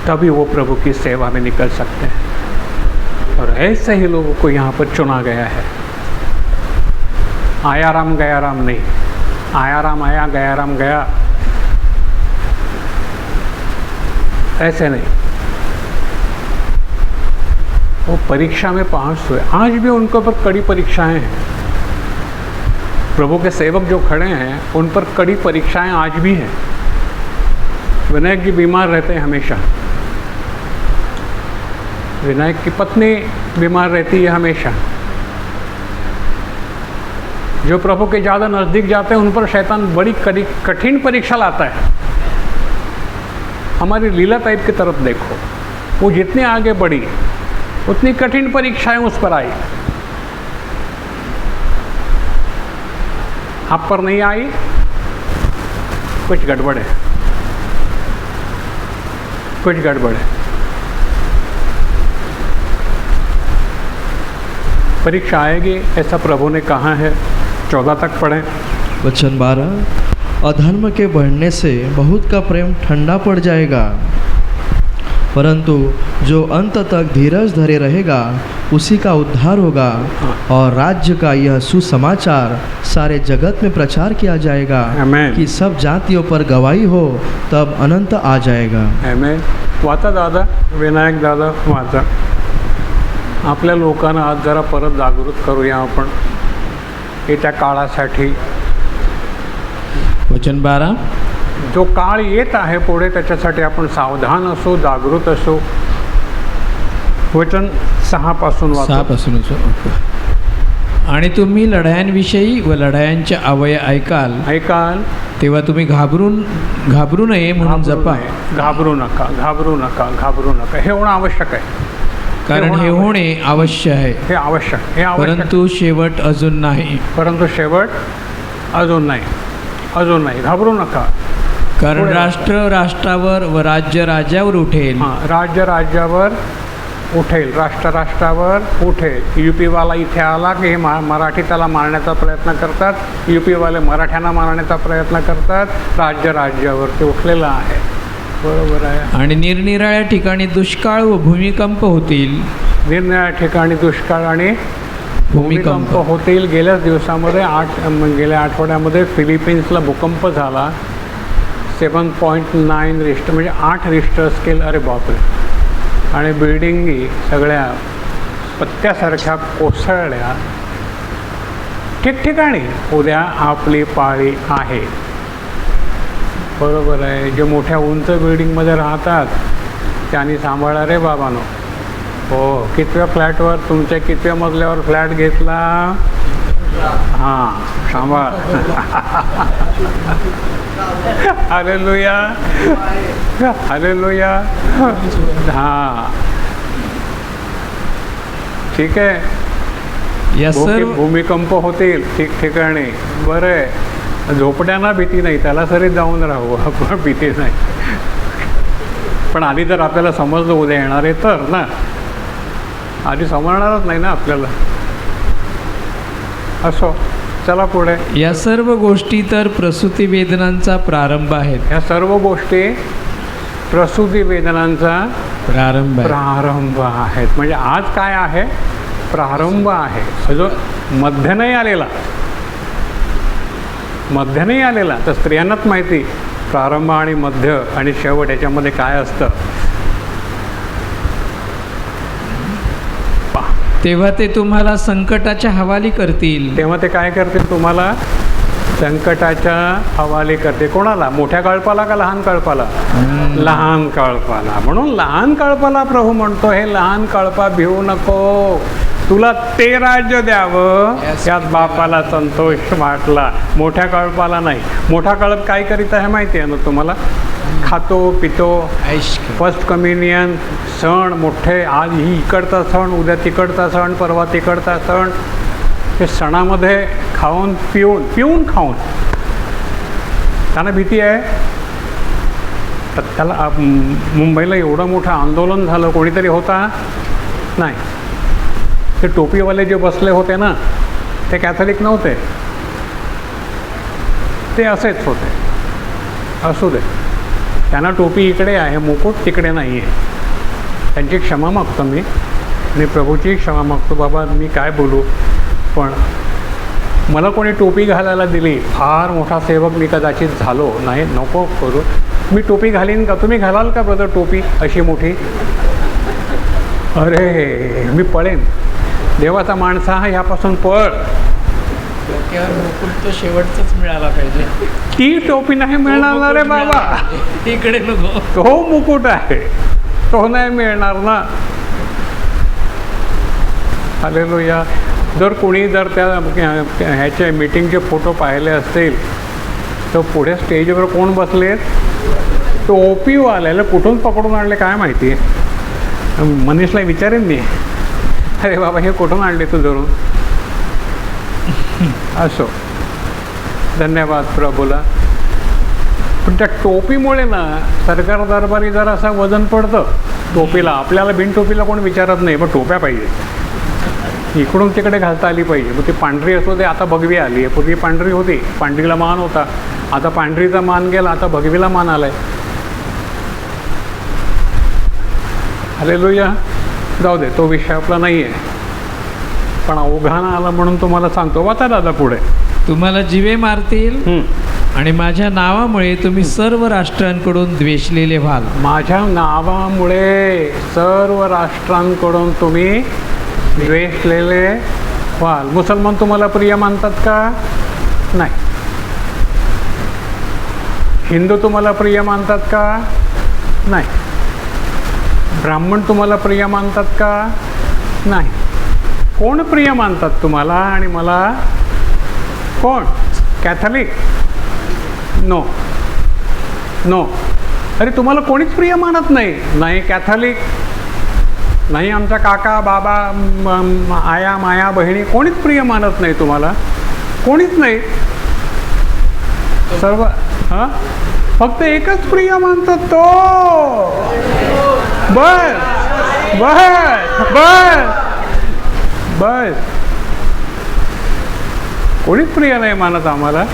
S1: तभी वो प्रभु की सेवा में निकल सकते हैं. और ऐसे ही लोगों को यहाँ पर चुना गया है. आया राम गया राम नहीं, आया राम आया गया राम गया, ऐसे नहीं. वो परीक्षा में पास हुए. आज भी उनके ऊपर कड़ी परीक्षाएं हैं. प्रभु के सेवक जो खड़े हैं उन पर कड़ी परीक्षाएं आज भी हैं. विनायक जी बीमार रहते हैं हमेशा. विनायक की पत्नी बीमार रहती है हमेशा. जो प्रभु के ज़्यादा नज़दीक जाते हैं उन पर शैतान बड़ी कठिन परीक्षा लाता है. हमारी लीला टाइप की तरफ देखो, वो जितने आगे बढ़ी उतनी कठिन परीक्षाएं उस पर आई. आप पर नहीं आई, कुछ गड़बड़ है, कुछ गड़बड़ है. परीक्षा आएगी, ऐसा प्रभु ने कहा है. 14 तक पढ़ें.
S2: वचन 12, अधर्म के बढ़ने से बहुत का प्रेम ठंडा पड़ जाएगा परंतु जो अंत तक धीरज धरे रहेगा उसी का उद्धार होगा। और राज्य का यह सुसमाचार सारे जगत में प्रचार किया जाएगा
S1: आमेन।
S2: कि सब जातियों पर गवाही हो, तब अनंत आ जाएगा।
S1: आमेन। वाचा दादा, विनायक दादा वाचा। आपल्या लोकांना आज जरा परत जागृत करूया आपण येत्या काळासाठी।
S3: वचन 12,
S1: जो काळ येत आहे पुढे त्याच्यासाठी आपण सावधान असू, जागृत असू। वचन 6 पासून
S3: 6
S1: वाचा।
S3: पासूनच. आणि तुम्ही लढायांविषयी व लढायांच्या अवय ऐकाल तेव्हा तुम्ही घाबरू नये म्हणून जपा.
S1: घाबरू नका, घाबरू नका, घाबरू नका, हे होणं आवश्यक आहे.
S3: कारण हे होणे अवश्य आहे,
S1: हे आवश्यक, हे आवश्यक.
S3: परंतु शेवट अजून नाही.
S1: परंतु शेवट अजून नाही, अजून नाही. घाबरू नका.
S3: कारण राष्ट्र राष्ट्रावर व राज्य राज्यावर उठेल.
S1: राज्य राज्यावर उठेल, राष्ट्र राष्ट्रावर उठेल. युपीवाला इथे आला की हे मराठी त्याला मारण्याचा प्रयत्न करतात, युपीवाले मराठ्यांना मारण्याचा प्रयत्न करतात. राज्य राज्यावर ते उठलेलं आहे. बरोबर आहे.
S3: आणि निरनिराळ्या ठिकाणी दुष्काळ व भूमिकंप होतील.
S1: निरनिराळ्या ठिकाणी दुष्काळ आणि भूमिकंप होतील. गेल्याच दिवसामध्ये गेल्या आठवड्यामध्ये फिलिपिन्सला भूकंप झाला. 7.9 रिश्टर म्हणजे 8 रिश्टर स्केल. अरे बापरे. आणि बिल्डिंगी सगळ्या पत्त्यासारख्या कोसळल्या. ठिकठिकाणी उद्या आपली पाळी आहे. बरोबर आहे. जे मोठ्या उंच बिल्डिंगमध्ये राहतात त्यांनी सांभाळा रे बाबांनो. हो, कितव्या फ्लॅटवर, तुमच्या कितव्या मजल्यावर फ्लॅट घेतला? हां, सांभाळ. Hallelujah, hallelujah. हां, ठीक आहे.
S3: या सर्व
S1: भूमिकंप होतील ठिकठिकाणी. बरं आहे. झोपड्यांना भीती नाही, त्याला सरी जाऊन राहू आपण, भीती नाही. पण आधी जर आपल्याला समजलं उद्या येणार आहे तर ना, आधी समजणारच नाही ना आपल्याला. असो, चला पुढे.
S3: या सर्व गोष्टी तर प्रसूती वेदनांचा प्रारंभ आहेत.
S1: ह्या सर्व गोष्टी प्रसूती वेदनांचा प्रारंभ आहेत. म्हणजे आज काय आहे? प्रारंभ आहे. अजून मध्य नाही आलेला, मध्य नाही आलेला. तर स्त्रियांनाच माहिती प्रारंभ आणि मध्य आणि शेवट याच्यामध्ये काय असतं.
S3: तेव्हा ते तुम्हाला संकटाच्या हवाली करतील.
S1: तेव्हा ते काय करतील? तुम्हाला संकटाच्या हवाली करते. कोणाला? मोठ्या कळपाला का लहान कळपाला? लहान कळपाला. म्हणून लहान कळपाला प्रभू म्हणतो, हे लहान कळपा भिवू नको, तुला ते राज्य द्यावं यात बापाला संतोष वाटला. मोठ्या कळपाला नाही. मोठा कळप काय करीत आहे माहिती आहे ना तुम्हाला? खातो पितो, फर्स्ट कम्युनियन, सण मोठे, आज ही इकडचा सण, उद्या तिकडचा सण, परवा तिकडचा सण. हे सणामध्ये खाऊन पिऊन खाऊन त्यांना भीती आहे. तर त्याला मुंबईला एवढं मोठं आंदोलन झालं, कोणीतरी होता? नाही. ते टोपीवाले जे बसले होते ना, ते कॅथलिक नव्हते, ते असेच होते. असू दे, त्यांना टोपी इकडे आहे, मुकुट तिकडे नाही आहे. त्यांची क्षमा मागतो मी, प्रभूची क्षमा मागतो. बाबा मी काय बोलू, पण मला कोणी टोपी घालायला दिली, फार मोठा सेवक मी कदाचित झालो नाही, नको करू. मी टोपी घालीन का? तुम्ही घालाल का ब्रदर टोपी अशी मोठी? अरे मी पळेन. देवाचा माणसा ह्यापासून पळ.
S3: मुकुट तो शेवटचाच मिळाला पाहिजे.
S1: ती टोपी नाही मिळणार रे बाबा,
S3: इकडे नको.
S1: तो मुकुट आहे, तो नाही मिळणार ना. हालेलुया. जर कोणी जर त्या ह्याचे मीटिंगचे फोटो पाहिले असतील तर पुढे स्टेजवर कोण बसलेत? टोपीवाल्याला कुठून पकडून आणले काय माहिती. मनीषला विचारेन मी, अरे बाबा हे कुठून आणले तू धरून? असो, धन्यवाद प्रभूला. पण त्या टोपीमुळे ना सरकार दरबारी जरा असं वजन पडतं टोपीला. आपल्याला बिन टोपीला कोण विचारत नाही, पण टोप्या पाहिजे, इकडून तिकडे घालता आली पाहिजे. मग ती पांढरी असू दे, आता भगवी आली आहे. पूर्वी पांढरी होती, पांढरीला मान होता, आता पांढरीचा मान गेला, आता भगवीला मान आलाय. हालेलुया. जाऊ दे, तो विषय आपला नाही आहे, पण ओघानं आला म्हणून तुम्हाला सांगतो. वाचा दादा पुढे.
S3: तुम्हाला जिवे मारतील आणि माझ्या नावामुळे तुम्ही सर्व राष्ट्रांकडून द्वेषलेले व्हाल.
S1: माझ्या नावामुळे सर्व राष्ट्रांकडून तुम्ही द्वेषलेले व्हाल. मुसलमान तुम्हाला प्रिय मानतात का? नाही. हिंदू तुम्हाला प्रिय मानतात का? नाही. ब्राह्मण तुम्हाला प्रिय मानतात का? नाही. कोण प्रिय मानतात तुम्हाला आणि मला? कोण? कॅथलिक? No no. अरे तुम्हाला कोणीच प्रिय मानत नाही. नाही कॅथलिक, नाही आमचा काका बाबा आया माया बहिणी, कोणीच प्रिय मानत नाही तुम्हाला. कोणीच नाही. सर्व हां फक्त एकच प्रिय मानतात, तो. बस बस बस बस. कोणीच प्रिय नाही मानत आम्हाला.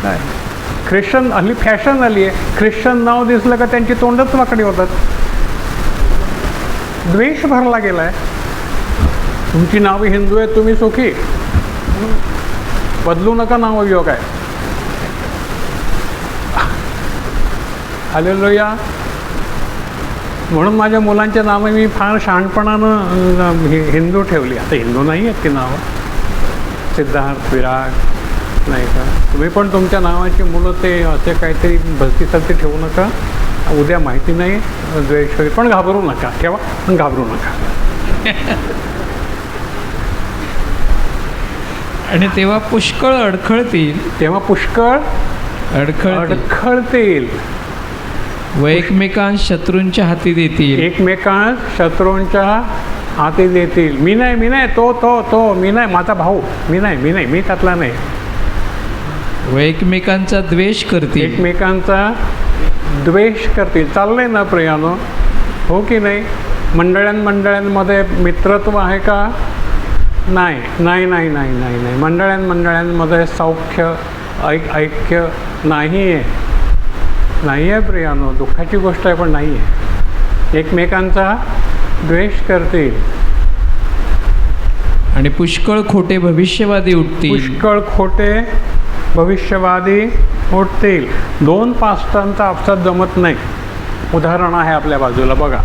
S1: नाही. ख्रिश्चन हल्ली फॅशन आली आहे. ख्रिश्चन नाव दिसलं का त्यांची तोंडच वाकडी होतात. द्वेष भरला गेला आहे. तुमची नावं हिंदू आहेत, तुम्ही सुखी, बदलू नका नावं योग आहे. हालेलुया. म्हणून माझ्या मुलांच्या नावं मी फार शहाणपणानं हिंदू ठेवली. आता हिंदू नाही आहेत ती नावं. सिद्धार्थ, विराग, नाही का. तुम्ही पण तुमच्या नावाची मुलं ते असे काहीतरी भलतीसारखी ठेवू नका. उद्या माहिती नाही द्वेष होईल. पण घाबरू नका, ठेवा, पण घाबरू नका.
S3: आणि तेव्हा पुष्कळ अडखळतील.
S1: तेव्हा पुष्कळ
S3: अडखळतील व एकमेकांस शत्रूंच्या हाती देतील.
S1: एकमेकांस शत्रूंच्या हाती देतील. मी नाही, तो मी नाही, माझा भाऊ, मी नाही, मी त्यातला नाही.
S3: व एकमेकांचा द्वेष करतील.
S1: एकमेकांचा द्वेष करतील. चाललंय ना प्रियानो, हो की नाही. मंडळांमध्ये मित्रत्व आहे का? नाही नाही नाही नाही नाही नाही. मंडळांमध्ये सौख्य ऐक्य नाही आहे प्रियानो. दुःखाची गोष्ट आहे, पण नाही आहे. एकमेकांचा द्वेष करतील
S3: आणि पुष्कळ खोटे भविष्यवादी उठतील.
S1: पुष्कळ खोटे भविष्यवादी उठतील. 2 पास्टरांचा आपसात जमत नाही. उदाहरण आहे आपल्या बाजूला बघा,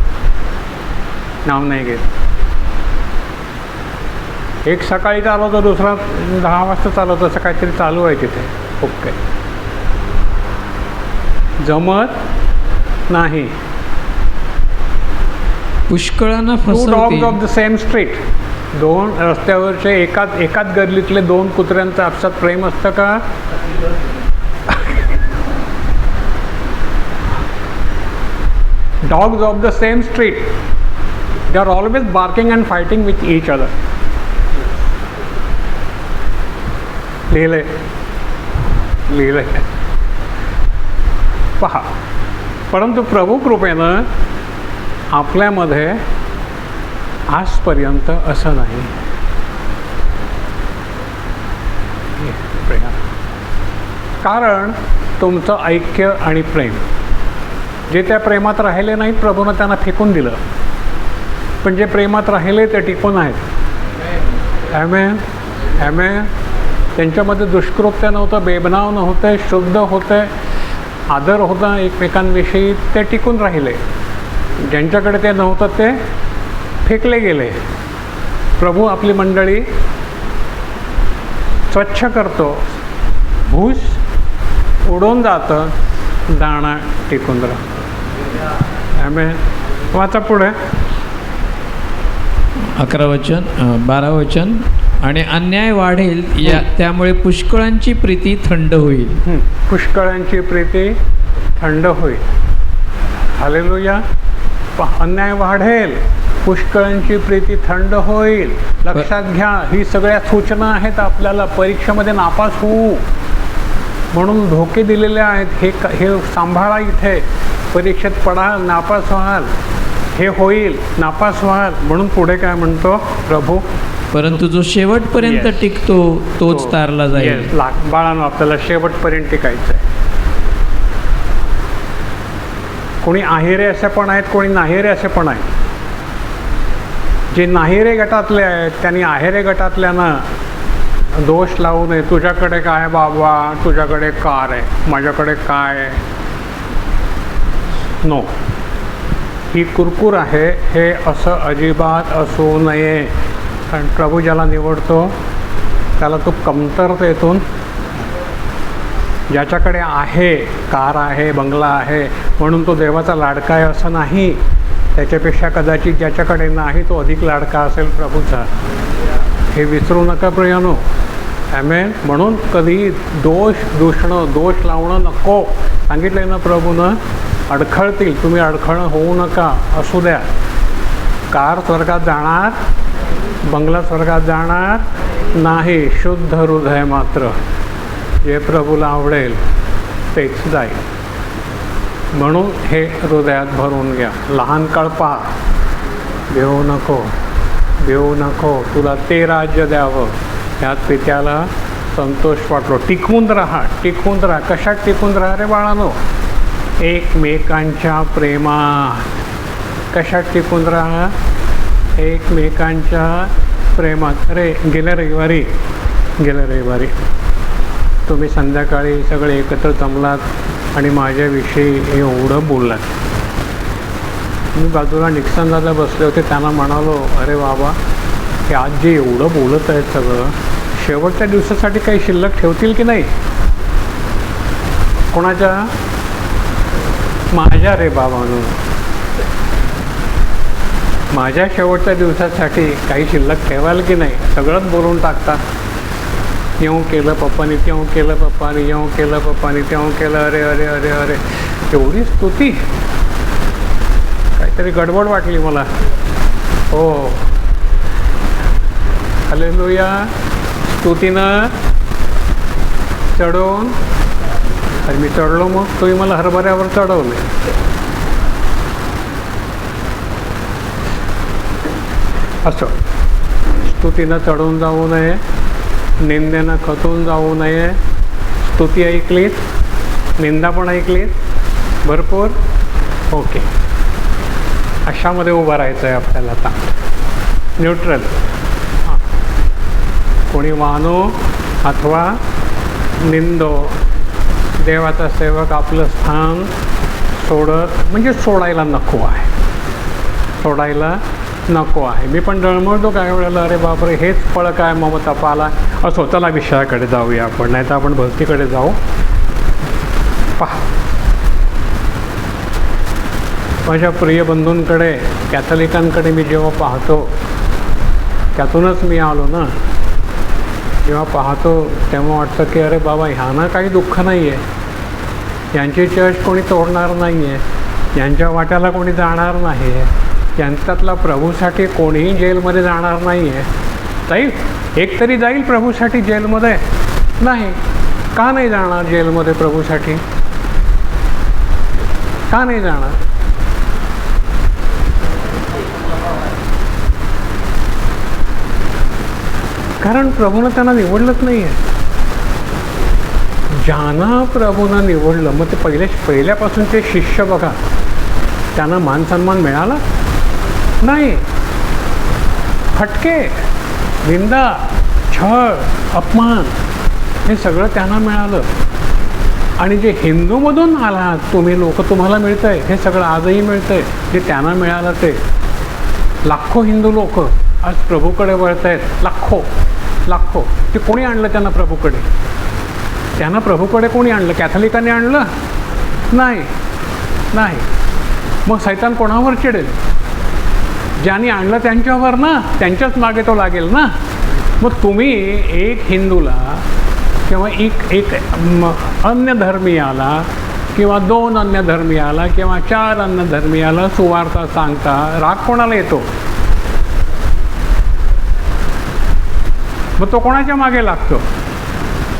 S1: नाव नाही घेत. एक सकाळी चालवतो, दुसरा 10 वाजता चालवतो. असं काहीतरी चालू आहे तिथे. ओके, जमत नाही.
S3: पुष्कळांना
S1: 2 डॉग्स
S3: फसवतील.
S1: Of the same street. 2 रस्त्यावरचे एकाच गल्लीतले 2 कुत्र्यांचं आपसात प्रेम असतं का? Dogs of the same street, they are always barking and fighting with each other. लिहिलंय पहा. परंतु प्रभू कृपेनं आपल्यामध्ये आजपर्यंत असं नाही. कारण तुमचं ऐक्य आणि प्रेम, जे त्या प्रेमात राहिले नाहीत प्रभूनं त्यांना फेकून दिलं. पण जे प्रेमात राहिले ते टिकून आहेत. ॲमेन ॲमेन. त्यांच्यामध्ये दुष्कृत्य नव्हतं, बेबनाव नव्हते, शुद्ध होते, आदर होता एकमेकांविषयी, ते टिकून राहिले. ज्यांच्याकडे ते नव्हतं ते फेकले गेले. प्रभू आपली मंडळी स्वच्छ करतो. भूस उडून जातं, दाणा टिकून राहतो. आमेन. वाचा पुढे.
S3: 11 वचन, 12 वचन. आणि अन्याय वाढेल, त्यामुळे पुष्कळांची प्रीती थंड होईल.
S1: पुष्कळांची प्रीती थंड होईल. हालेलुया. अन्याय वाढेल, पुष्कळांची प्रीती थंड होईल. लक्षात घ्या, ही सगळ्या सूचना आहेत आपल्याला परीक्षेमध्ये नापास होऊ म्हणून धोके दिलेले आहेत. हे सांभाळा. इथे परीक्षेत पडाल, नापास व्हाल, हे होईल, नापास व्हाल. म्हणून पुढे काय म्हणतो प्रभू?
S3: परंतु जो शेवटपर्यंत टिकतो तोच तारला जाईल.
S1: बाळांनो, आपल्याला शेवटपर्यंत टिकायचं आहे. कोणी आहेरे असे पण आहेत, कोणी नाहेरे असे पण आहेत. जे नाही रे गटातले आहेत त्यांनी आहे रे गटातल्यानं दोष लावू नये. तुझ्याकडे काय बाबा, तुझ्याकडे कार आहे, माझ्याकडे काय आहे. नो, ही कुरकुर आहे हे असं अजिबात असू नये. कारण प्रभू ज्याला निवडतो त्याला तो कमतरतेतून, ज्याच्याकडे आहे, कार आहे, बंगला आहे म्हणून तो देवाचा लाडका आहे असं नाही. त्याच्यापेक्षा कदाचित ज्याच्याकडे नाही तो अधिक लाडका असेल प्रभूचा. हे विसरू नका प्रियानो. ॲमेन. म्हणून कधी दोष लावणं नको. सांगितलं ना प्रभूनं, अडखळतील, तुम्ही अडखळणं होऊ नका. असू द्या. कार स्वर्गात जाणार, बंगला स्वर्गात जाणार नाही. शुद्ध हृदय मात्र जे प्रभूला आवडेल तेच जाईल. म्हणून हे हृदयात भरून घ्या. लहान कळपा, भिवू नको, तुला ते राज्य द्यावं. ह्यात पित्याला संतोष वाटलो. टिकून राहा. कशात टिकून राहा रे बाळानो? एकमेकांच्या प्रेमात. कशात टिकून राहा? एकमेकांच्या प्रेमात. अरे गेल्या रविवारी तुम्ही संध्याकाळी सगळे एकत्र जमलात आणि माझ्याविषयी एवढं बोललात. मी बाजूला निक्सन दादा बसले होते, त्यांना म्हणालो, अरे बाबा हे आज जे एवढं बोलत आहेत सगळं, शेवटच्या दिवसासाठी काही शिल्लक ठेवतील की नाही? कोणाच्या? माझ्या रे बाबांनो, माझ्या शेवटच्या दिवसासाठी काही शिल्लक ठेवाल की नाही? सगळंच बोलून टाकता. येऊ केलं पप्पानी, तेऊ केलं पप्पानी, येऊ केलं पप्पानी, तेऊ केलं. अरे अरे अरे अरे एवढी स्तुती, काहीतरी गडबड वाटली मला. हो, हालेलुया. स्तुतीनं चढवून, अरे मी चढलो, मग तुम्ही मला हरभऱ्यावर चढवले. असं स्तुतीनं चढून जाऊ नये, निंदेनं खचून जाऊ नये. स्तुती ऐकलीत, निंदा पण ऐकलीत भरपूर. ओके, अशामध्ये उभं राहायचं आहे आपल्याला. आता न्यूट्रल. हां, कोणी मानो अथवा निंदो, देवाचा सेवक आपलं स्थान म्हणजे सोडायला नको आहे. मी पण डळमळतो काय वेळेला, अरे बापरे हेच फळ काय मग तपाला. असो, चला विषयाकडे जाऊया आपण, नाही तर आपण भक्तीकडे जाऊ. पहा, माझ्या प्रिय बंधूंकडे, कॅथलिकांकडे मी जेव्हा पाहतो, त्यातूनच मी आलो ना, जेव्हा पाहतो तेव्हा वाटतं की अरे बाबा ह्यांना काही दुःख नाही आहे, यांची चर्च कोणी तोडणार नाही आहे, यांच्या वाट्याला कोणी जाणार नाही आहे, यांच्यातला प्रभूसाठी कोणीही जेलमध्ये जाणार नाही आहे. जाईल, एक तरी जाईल प्रभूसाठी जेलमध्ये? नाही. का नाही जाणार जेलमध्ये प्रभूसाठी? का नाही जाणार? कारण प्रभूनं त्यांना निवडलंच नाही आहे. ज्यांना प्रभूनं निवडलं, मग ते पहिल्यापासूनचे शिष्य बघा, त्यांना मान सन्मान मिळाला नाही. फटके, निंदा, छळ, अपमान हे सगळं त्यांना मिळालं. आणि जे हिंदूमधून आलात तुम्ही लोक, तुम्हाला मिळतं आहे हे सगळं आजही मिळतं आहे. जे त्यांना मिळालं ते लाखो हिंदू लोक आज प्रभूकडे वळत आहेत. लाखो. ते कोणी आणलं त्यांना प्रभूकडे? त्यांना प्रभूकडे कोणी आणलं? कॅथलिकांनी आणलं? नाही. मग सैतान कोणावर चिडेल? ज्यांनी आणलं त्यांच्यावर ना, त्यांच्याच मागे तो लागेल ना. मग तुम्ही एक हिंदूला किंवा एक अन्य धर्मीयाला किंवा 2 अन्य धर्मीयाला किंवा 4 अन्य धर्मीयाला सुवार्ता सांगता, राग कोणाला येतो? मग तो कोणाच्या मागे लागतो?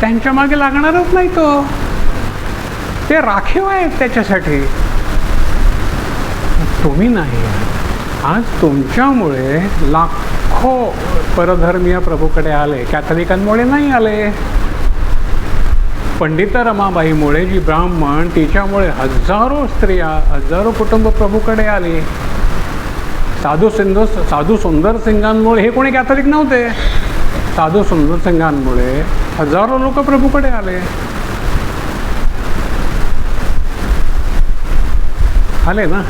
S1: त्यांच्या मागे लागणारच नाही तो. ते राखीव आहेत त्याच्यासाठी. तुम्ही नाही. आज तुमच्यामुळे लाखो परधर्मीय प्रभूकडे आले, कॅथलिकांमुळे नाही आले. पंडित रमाबाईमुळे, जी ब्राह्मण, तिच्यामुळे हजारो स्त्रिया, हजारो कुटुंब प्रभूकडे आली. साधू सुंदर सिंगांमुळे हे कोणी कॅथलिक नव्हते. साधू सुंदर सिंगांमुळे हजारो लोक प्रभूकडे आले. आले ना.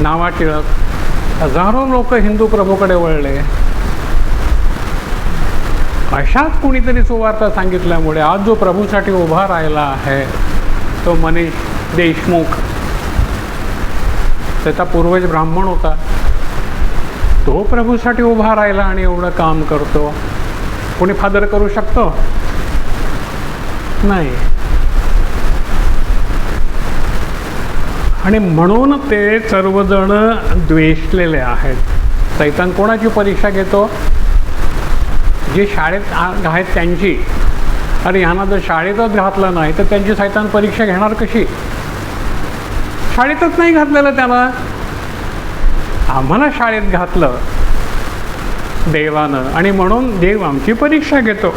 S1: नावा टिळक हजारो लोक हिंदू प्रभूकडे वळले. अशाच कुणीतरी सुवार्ता सांगितल्यामुळे आज जो प्रभूसाठी उभा राहिला आहे तो मनीष देशमुख, त्याचा पूर्वज ब्राह्मण होता, तो प्रभूसाठी उभा राहिला आणि एवढं काम करतो. कोणी फादर करू शकतो? नाही. आणि म्हणून ते सर्वजण द्वेषलेले आहेत. सैतान कोणाची परीक्षा घेतो? जे शाळेत आहेत त्यांची. अरे ह्यांना जर शाळेतच घातलं नाही तर त्यांची सैतान परीक्षा घेणार कशी? शाळेतच नाही घातलेलं त्याला. आम्हाला शाळेत घातलं देवानं आणि म्हणून देव आमची परीक्षा घेतो.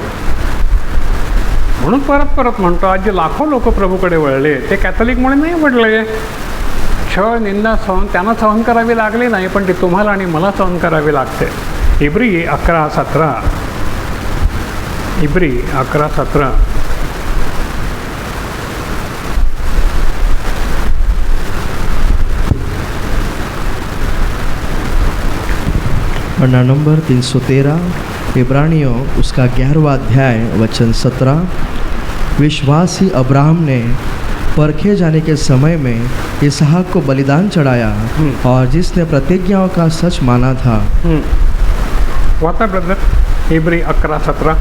S1: म्हणून परत परत म्हणतो, आज जे लाखो लोक प्रभूकडे वळले ते कॅथलिकमुळे नाही वळले. छळ निंदा त्यांना सहन करावी लागली नाही, पण ती तुम्हाला आणि मला सहन करावी लागते. इब्री 11:17. इब्री 11:17.
S2: पन्ना नंबर 313, इब्रानियों उसका 11वां अध्याय वचन 17। विश्वासी अब्राहम ने परखे जाने के समय में इसहाक को बलिदान चढ़ाया और जिसने प्रतिज्ञाओं का सच माना था।
S1: वाचा ब्रदर इब्री 11:17।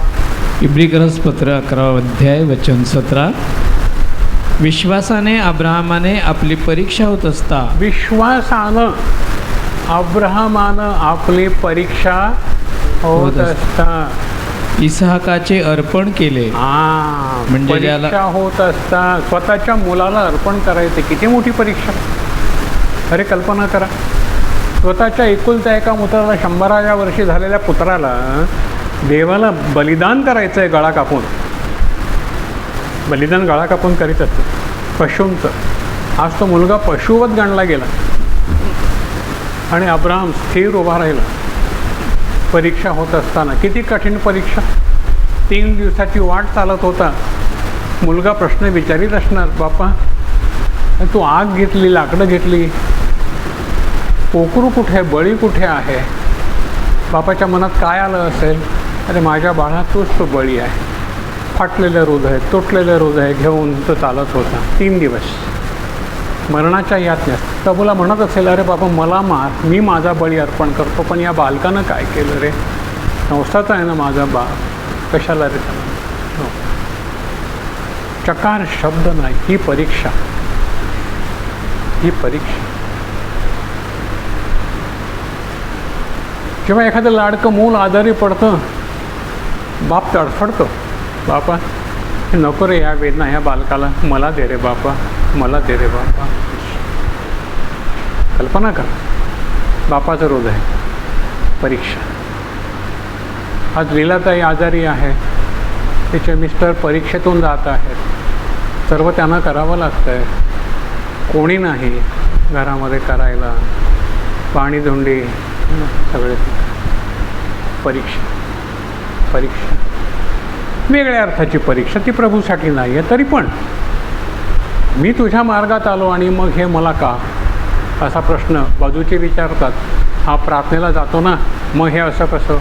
S3: इब्री पत्र 11 अध्याय वचन 17। विश्वासाने अब्राहमाने आपली परीक्षा होत असता,
S1: विश्वासानं अब्राहमानं आपली परीक्षा होत असता
S3: इसहाकाचे अर्पण केले। म्हणजे
S1: परीक्षा होत असता स्वतःच्या मुलाला अर्पण करायचे. किती मोठी परीक्षा! अरे कल्पना करा, स्वतःच्या एकुलत्या एका पुत्राला 100व्या वर्षी झालेल्या पुत्राला देवाला बलिदान करायचं आहे. गळा कापून बलिदान गळा कापून करीत असतो पशूंचं. आज तो मुलगा पशुवत गणला गेला आणि अब्राहम स्थिर उभा राहिला परीक्षा होत असताना. किती कठीण परीक्षा! 3 दिवसाची वाट चालत होता. मुलगा प्रश्न विचारित असणार, बापा तू आग घेतली, लाकडं घेतली, पोकरू कुठे, बळी कुठे आहे? बापाच्या मनात काय आलं असेल? अरे माझ्या बाळा तूच तो बळी आहे. फाटलेलं हृदय, तुटलेलं हृदय घेऊन तो चालत होता 3 दिवस मरणाच्या यातन्यात. प्रभूला म्हणत असेल, अरे बाबा मला मार, मी माझा बळी अर्पण करतो, पण या बालकानं काय केलं रे? नवसाचा आहे ना माझा बाळ, कशाला रे त्याला? चकार शब्द नाही. ही परीक्षा, ही परीक्षा. जेव्हा एखादं लाडकं मूल आजारी पडतं, बाप तडफडतो, बापा हे नको रे या वेदना ह्या बालकाला, मला दे रे बापा, मला दे रे बापा. कल्पना कर, बापाचं हृदय परीक्षा. आज लीलाताई आजारी आहे, तिचे मिस्टर परीक्षेतून जात आहेत, सर्व त्यांना करावं लागतं आहे. कोणी नाही घरामध्ये करायला, पाणी धुंडी सगळे. परीक्षा, परीक्षा वेगळ्या अर्थाची परीक्षा, ती प्रभूसाठी नाही आहे. तरी पण मी तुझ्या मार्गात आलो आणि मग हे मला का, असा प्रश्न बाजूचे विचारतात. हा प्रार्थनेला जातो ना, मग हे असं कसं?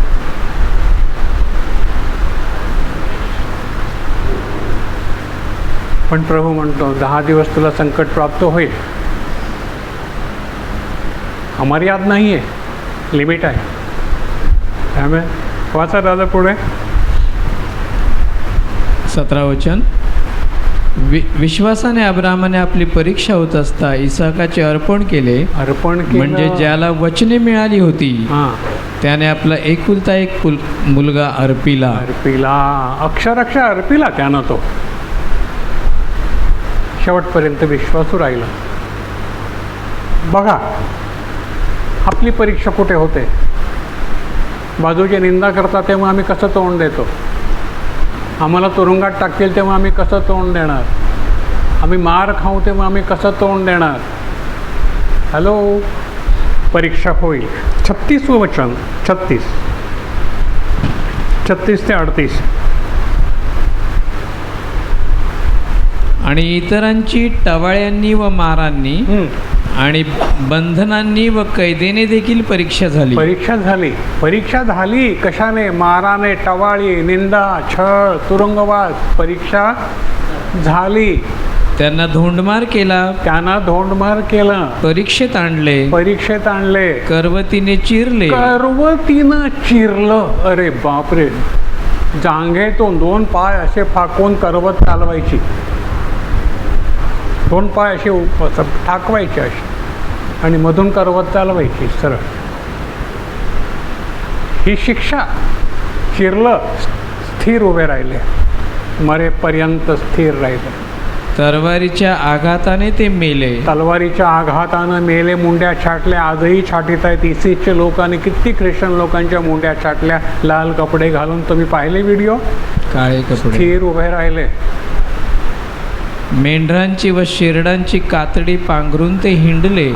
S1: पण प्रभू म्हणतो 10 दिवस तुला संकट प्राप्त होईल. अमर्याद नाही आहे, लिमिट आहे. त्यामुळे वाचा दादा पुढे
S3: 17 वचन। विश्वासाने अब्राहमाने आपली परीक्षा होत असता इसहाकाचे अर्पण केले।
S1: अर्पण केलं
S3: म्हणजे ज्याला वचने मिळाली होती त्याने आपला एकुलता एक मुलगा अर्पिला.
S1: अर्पिला, अक्षरशः अर्पिला त्यानं. तो शेवटपर्यंत विश्वासू राहिला. बघा आपली परीक्षा कुठे होते. बाजूची निंदा करतात तेव्हा आम्ही कसं तोंड देतो. आम्हाला तुरुंगात टाकतील तेव्हा आम्ही कसं तोंड देणार. आम्ही मार खाऊ तेव्हा आम्ही कसं तोंड देणार. हॅलो, परीक्षा होईल. 36वं वचन, 36 ते 38.
S3: आणि इतरांची टवाळ्यांनी व मारांनी आणि बंधनांनी व कैदेने देखील परीक्षा झाली.
S1: परीक्षा झाली. कशाने? माराने, टवाळी, निंदा, छळ, तुरुंगवास. परीक्षा झाली.
S3: त्यांना धोंडमार केला. परीक्षेत आणले. करवतीने
S1: चिरलं. अरे बापरे, जांघेतून 2 पाय असे फाकून करवत चालवायची. 2 पाय असे ठाकवायचे असे आणि मधून करवत चालवायची सरळ. ही शिक्षा. चिरलं, स्थिर उभे राहिले, मरेपर्यंत स्थिर राहिले.
S3: तलवारीच्या आघाताने ते मेले.
S1: मुंड्या छाटल्या. आजही छाटीत आहेत. इसिसचे लोकांनी किती ख्रिश्चन लोकांच्या मुंड्या छाटल्या लाल कपडे घालून. तुम्ही पाहिले व्हिडिओ?
S3: काळे कपडे.
S1: स्थिर उभे राहिले.
S3: मेंढरांची व शेरडांची कातडी पांघरून ते हिंडले.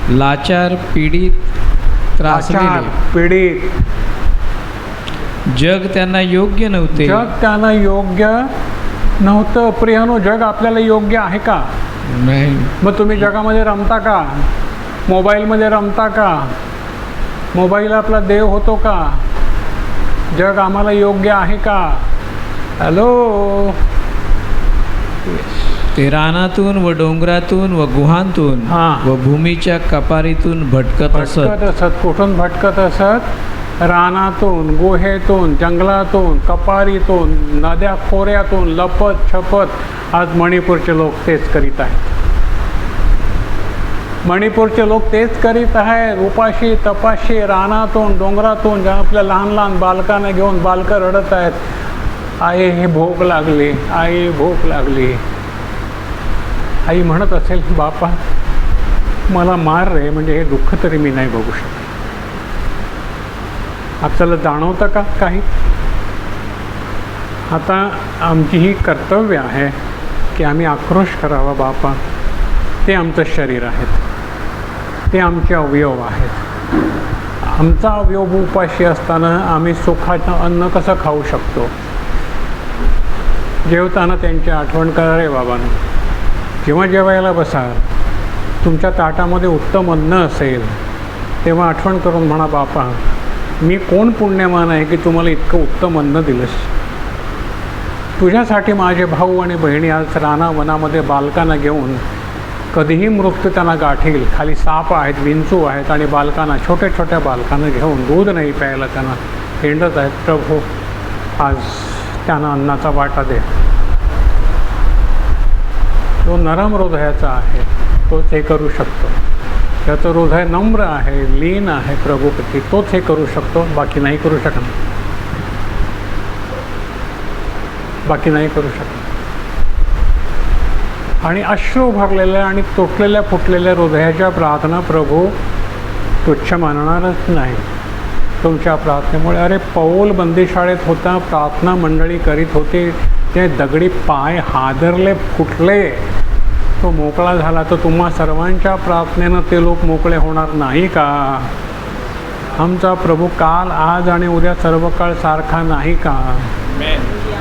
S3: लाचार, पीडित, त्रासलेले. जग त्यांना योग्य नव्हतं. प्रियानो, जग आपल्याला योग्य आहे का? नाही.
S1: मग तुम्ही जगामध्ये रमता का? मोबाईलमध्ये रमता का? मोबाईल आपला देव होतो का? जग आम्हाला योग्य आहे का? हॅलो.
S3: ते रानातून व डोंगरातून व गुहांतून व भूमीच्या कपारीतून भटकत असत.
S1: कुठून भटकत असत? रानातून, गुहेतून, जंगलातून, कपारीतून, नद्या खोऱ्यातून, लपत छपत. आज मणिपूरचे लोक तेच करीत आहेत. उपाशी तपाशी रानातून, डोंगरातून आपल्या लहान लहान बालकांना घेऊन बालकं रडत आहेत. आई, हे भूक लागली. आई म्हणत असेल, बापा मला मार रे, म्हणजे हे दुःख तरी मी नाही बघू शकत. आपल्याला जाणवतं का काही? आता आमची ही कर्तव्य आहे की आम्ही आक्रोश करावा. बापा, ते आमचं शरीर आहेत, ते आमचे अवयव आहेत. आमचा अवयव उपाशी असताना आम्ही सुखाचं अन्न कसं खाऊ शकतो? जेवताना त्यांची आठवण करा रे बाबांनो. जेव्हा जेवायला बसाल, तुमच्या ताटामध्ये उत्तम अन्न असेल, तेव्हा आठवण करून म्हणा, बापा मी कोण पुण्यवान आहे की तुम्हाला इतकं उत्तम अन्न दिलंस. तुझ्यासाठी माझे भाऊ आणि बहिणी आज रानावनामध्ये बालकांना घेऊन, कधीही मृत्यू त्यांना गाठील, खाली साप आहेत, विंचू आहेत, आणि बालकांना, छोट्या छोट्या बालकांना घेऊन दूध नाही प्यायला त्यांना हिंडत आहेत. प्रभू, आज त्यांना अन्नाचा वाटा दे. तो नरम हृदयाचा आहे, तोच हे करू शकतो. त्याचं हृदय नम्र आहे, लीन आहे प्रभूपती, तोच हे करू शकतो. बाकी नाही करू शकत. आणि अश्रू भरलेल्या आणि तुटलेल्या फुटलेल्या हृदयाच्या प्रार्थना प्रभू तुच्छ मानणारच नाही तुमच्या प्रार्थनेमुळे. अरे, पौल बंदीशाळेत होता, प्रार्थना मंडळी करीत होते, ते दगडी पाय हादरले, फुटले, तो मोकळा झाला. तर तुम्हा सर्वांच्या प्रार्थनेनं ते लोक मोकळे होणार नाही का? आमचा प्रभू काल, आज आणि उद्या सर्व काळ सारखा नाही का?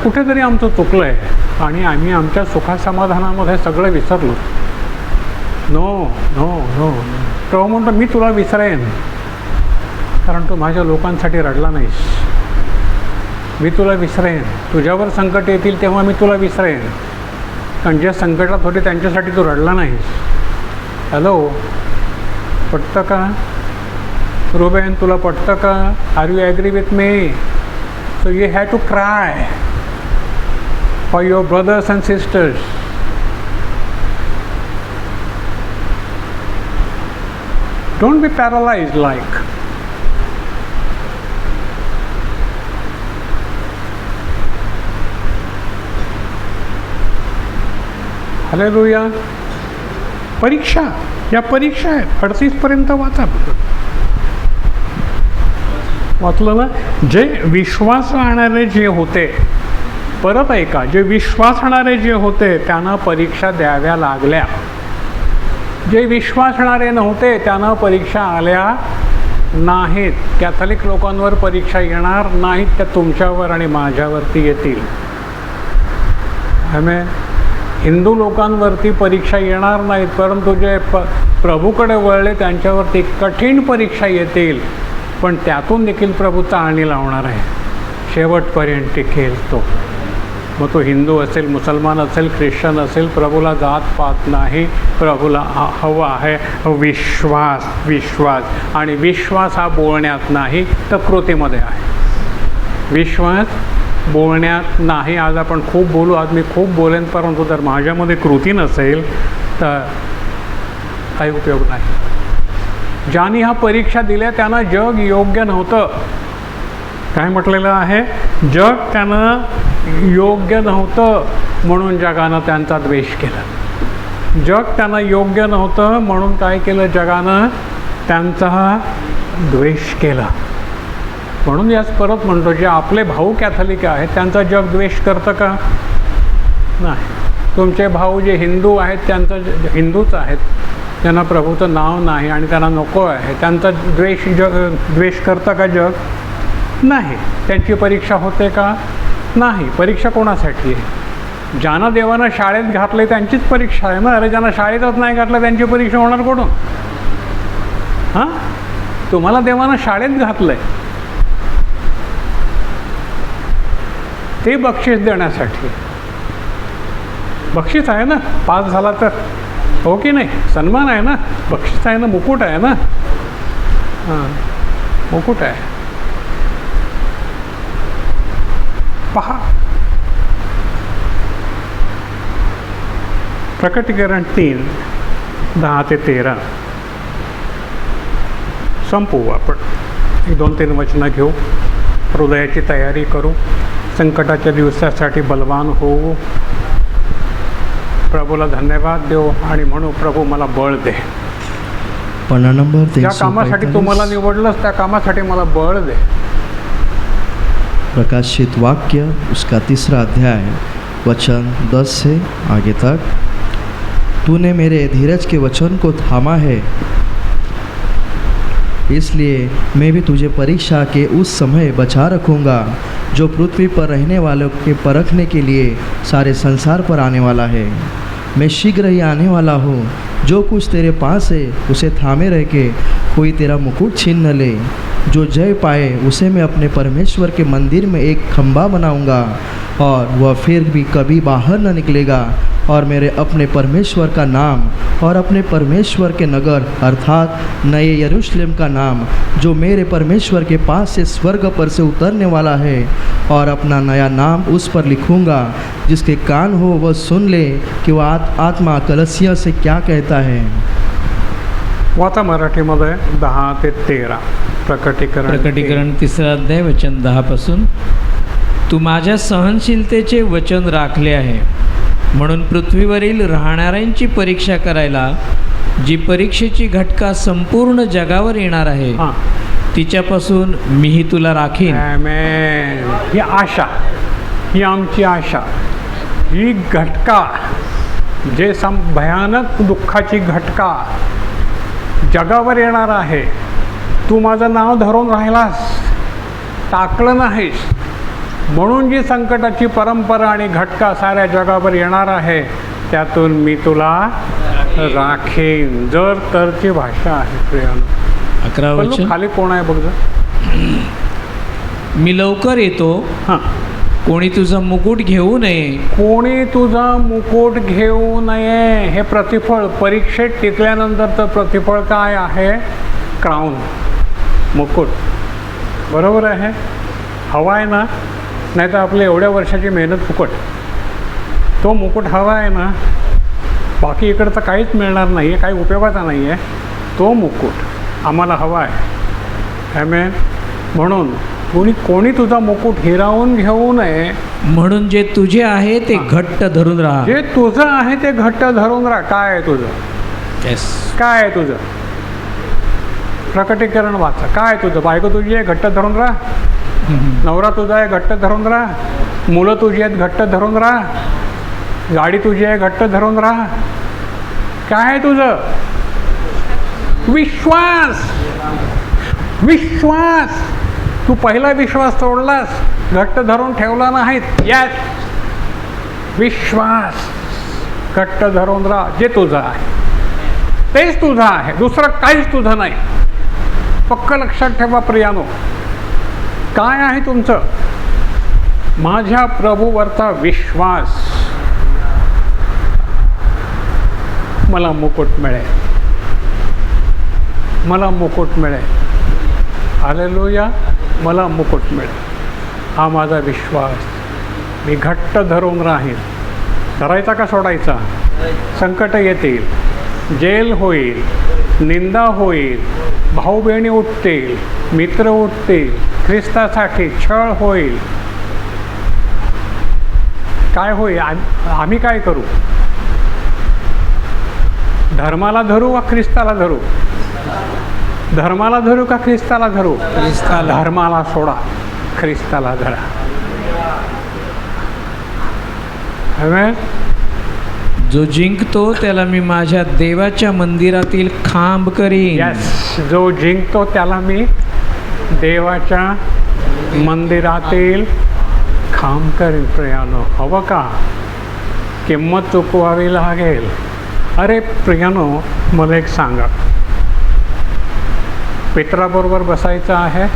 S1: कुठेतरी आमचं चुकलं आहे आणि आम्ही आमच्या सुखासमाधानामध्ये सगळं विसरलो. नो. प्रभू म्हणतो, मी तुला विसरेन, कारण तू माझ्या लोकांसाठी रडला नाहीस. मी तुला विसरेन. तुझ्यावर संकट येतील तेव्हा मी तुला विसरेन, कारण ज्या संकटात होते त्यांच्यासाठी तू रडला नाहीस. हॅलो, पटतं का रुबेन? तुला पटतं का? Are you agree with me? So you have to cry for your brothers and sisters. Don't be paralysed like. Hallelujah. परीक्षा, या परीक्षा आहेत. 38पर्यंत वाचलं ना? जे विश्वास राहणारे जे होते, परत ऐका, जे विश्वास राहणारे जे होते त्यांना परीक्षा द्याव्या लागल्या. जे विश्वासणारे नव्हते त्यांना परीक्षा आल्या नाहीत. कॅथलिक लोकांवर परीक्षा येणार नाहीत, त्या तुमच्यावर आणि माझ्यावरती येतील. आम्ही हिंदू लोकांवरती परीक्षा येणार नाहीत, परंतु जे प्रभूकडे वळले त्यांच्यावरती कठीण परीक्षा येतील. पण त्यातून देखील प्रभू चाळणी लावणार आहे, शेवटपर्यंत टिकेल तो. मग तो हिंदू असेल, मुसलमान असेल, ख्रिश्चन असेल, प्रभूला जात पात नाही. प्रभूला हवा आहे विश्वास. विश्वास आणि विश्वास हा बोलण्यात नाही तर कृतीमध्ये आहे. विश्वास बोलण्यात नाही. आज आपण खूप बोलू, आज मी खूप बोलेन, परंतु जर माझ्यामध्ये कृती नसेल तर काही उपयोग नाही. ज्यांनी ह्या परीक्षा दिल्या त्यांना जग योग्य नव्हतं. काय म्हटलेलं आहे? जग त्यानं योग्य नव्हतं म्हणून जगानं त्यांचा द्वेष केला. जग त्यांना योग्य नव्हतं म्हणून काय केलं? जगानं त्यांचा द्वेष केला. म्हणून याच परत म्हणतो, जे आपले भाऊ कॅथलिक आहेत त्यांचा जग द्वेष करतं का? नाही. तुमचे भाऊ जे हिंदू आहेत त्यांचा हिंदूच आहेत, त्यांना प्रभूचं नाव नाही आणि त्यांना नको आहे, त्यांचा द्वेष करतं का जग? नाही. त्यांची परीक्षा होते का? नाही. परीक्षा कोणासाठी आहे? ज्यांना देवानं शाळेत घातले त्यांचीच परीक्षा आहे ना. अरे ज्यांना शाळेतच नाही घातलं त्यांची परीक्षा होणार कुठून? हां, तुम्हाला देवानं शाळेत घातलंय ते बक्षीस देण्यासाठी. बक्षीस आहे ना, पास झाला तर, हो की नाही? सन्मान आहे ना, बक्षीस आहे ना, मुकुट आहे ना. हां, मुकुट आहे. पहा, प्रकटीकरण 3, 10 ते 13 संपवू आपण. 1-2-3 वचनं घेऊ, हृदयाची तयारी करू, संकटाच्या दिवसासाठी बलवान होऊ, प्रभूला धन्यवाद देऊ आणि म्हणू, प्रभू मला बळ दे.
S2: पन्ना नंबर
S1: ज्या कामासाठी तू मला निवडलंस त्या कामासाठी मला बळ दे.
S2: प्रकाशित वाक्य उसका 3 अध्याय वचन 10 से आगे तक। तूने मेरे धीरज के वचन को थामा है, इसलिए मैं भी तुझे परीक्षा के उस समय बचा रखूँगा जो पृथ्वी पर रहने वालों के परखने के लिए सारे संसार पर आने वाला है। मैं शीघ्र ही आने वाला हूँ। जो कुछ तेरे पास है उसे थामे रह के कोई तेरा मुकुट छीन न ले। जो जय पाए उसे मैं अपने परमेश्वर के मंदिर में एक खंभा बनाऊंगा और वह फिर भी कभी बाहर न निकलेगा, और मेरे अपने परमेश्वर का नाम और अपने परमेश्वर के नगर अर्थात नए यरूशलेम का नाम जो मेरे परमेश्वर के पास से स्वर्ग पर से उतरने वाला है, और अपना नया नाम उस पर लिखूँगा। जिसके कान हो वह सुन ले कि वह आत्मा कलसिया से क्या कहता है।
S1: वाचा मराठीमध्ये 10 ते 13
S3: प्रकटीकरण 3 अध्याय वचन 10 पासून। तू माझ्या सहनशीलतेचे वचन राखले आहे, म्हणून पृथ्वीवरील राहणाऱ्यांची परीक्षा करायला जी परीक्षेची घटका संपूर्ण जगावर येणार आहे तिच्यापासून मीही तुला राखीन।
S1: आमेन। ही आशा, ही आमची आशा, ही घटका जे भयानक दुःखाची घटका जगावर येणार आहे, तू माझं नाव धरून राहिलास, टाकलं नाहीस, म्हणून जी संकटाची परंपरा आणि घटका साऱ्या जगावर येणार आहे त्यातून मी तुला राखीन। जर तरची भाषा आहे प्रियानो।
S3: 11 वचन
S1: खाली कोण आहे बघ।
S3: मी लवकर येतो, कोणी तुझा मुकुट घेऊ नये।
S1: कोणी तुझा मुकुट घेऊ नये। हे प्रतिफळ परीक्षेत टिकल्यानंतरचं प्रतिफळ काय आहे? क्राऊन, मुकुट। बरोबर आहे, हवा आहे ना? नाही तर आपल्या एवढ्या वर्षाची मेहनत फुकट। तो मुकुट हवा आहे ना, बाकी इकडचं काहीच मिळणार नाही आहे, काही उपयोगाचा नाही आहे। तो मुकुट आम्हाला हवा आहे। आमेन। म्हणून कोणी तुझा मुकुट हिरावून घेऊ नये।
S3: म्हणून जे तुझे आहे ते घट्ट धरून राहा।
S1: जे तुझं आहे ते घट्ट धरून राहा। काय आहे तुझं? काय आहे तुझं? प्रकटीकरण वाचा। काय तुझं? बायको तुझी आहे, घट्ट धरून राहा। नवरा तुझा आहे, घट्ट धरून राहा। मुलं तुझी आहेत, घट्ट धरून राहा। गाडी तुझी आहे, घट्ट धरून राहा। काय आहे तुझं? विश्वास. विश्वास. तू पहिला विश्वास तोडलास, घट्ट धरून ठेवला नाहीत. यस, विश्वास घट्ट धरून राहा. जे तुझं आहे तेच तुझं आहे, दुसरं काहीच तुझं नाही. पक्क लक्षात ठेवा प्रियानो. काय आहे तुमचं? माझ्या प्रभूवरचा विश्वास. मला मुकुट मिळेल, मला मुकुट मिळेल. हालेलुया. मला मुकुट मिळेल. हा माझा विश्वास. मी घट्ट धरून राहीन. धरायचा का सोडायचा? संकट येतील, जेल होईल, निंदा होईल, भाऊ बहिणी उठतील, मित्र उठतील, ख्रिस्तासाठी छळ होईल. काय होईल? आम्ही काय करू? धर्माला धरू का ख्रिस्ताला धरू? धर्माला धरू का ख्रिस्ताला धरू?
S3: ख्रिस्ताला.
S1: धर्माला सोडा, ख्रिस्ताला धरा. आमेन.
S3: जो जिंकतो त्याला मी माझ्या देवाच्या मंदिरातील खांब करीन.
S1: यस, जो जिंकतो त्याला मी देवाच्या मंदिरातील खांब करीन. प्रियानो, हवं का? किंमत चुकवावी लागेल. अरे प्रियानो, मला एक सांगा, पेत्राबरोबर बसायचं आहे,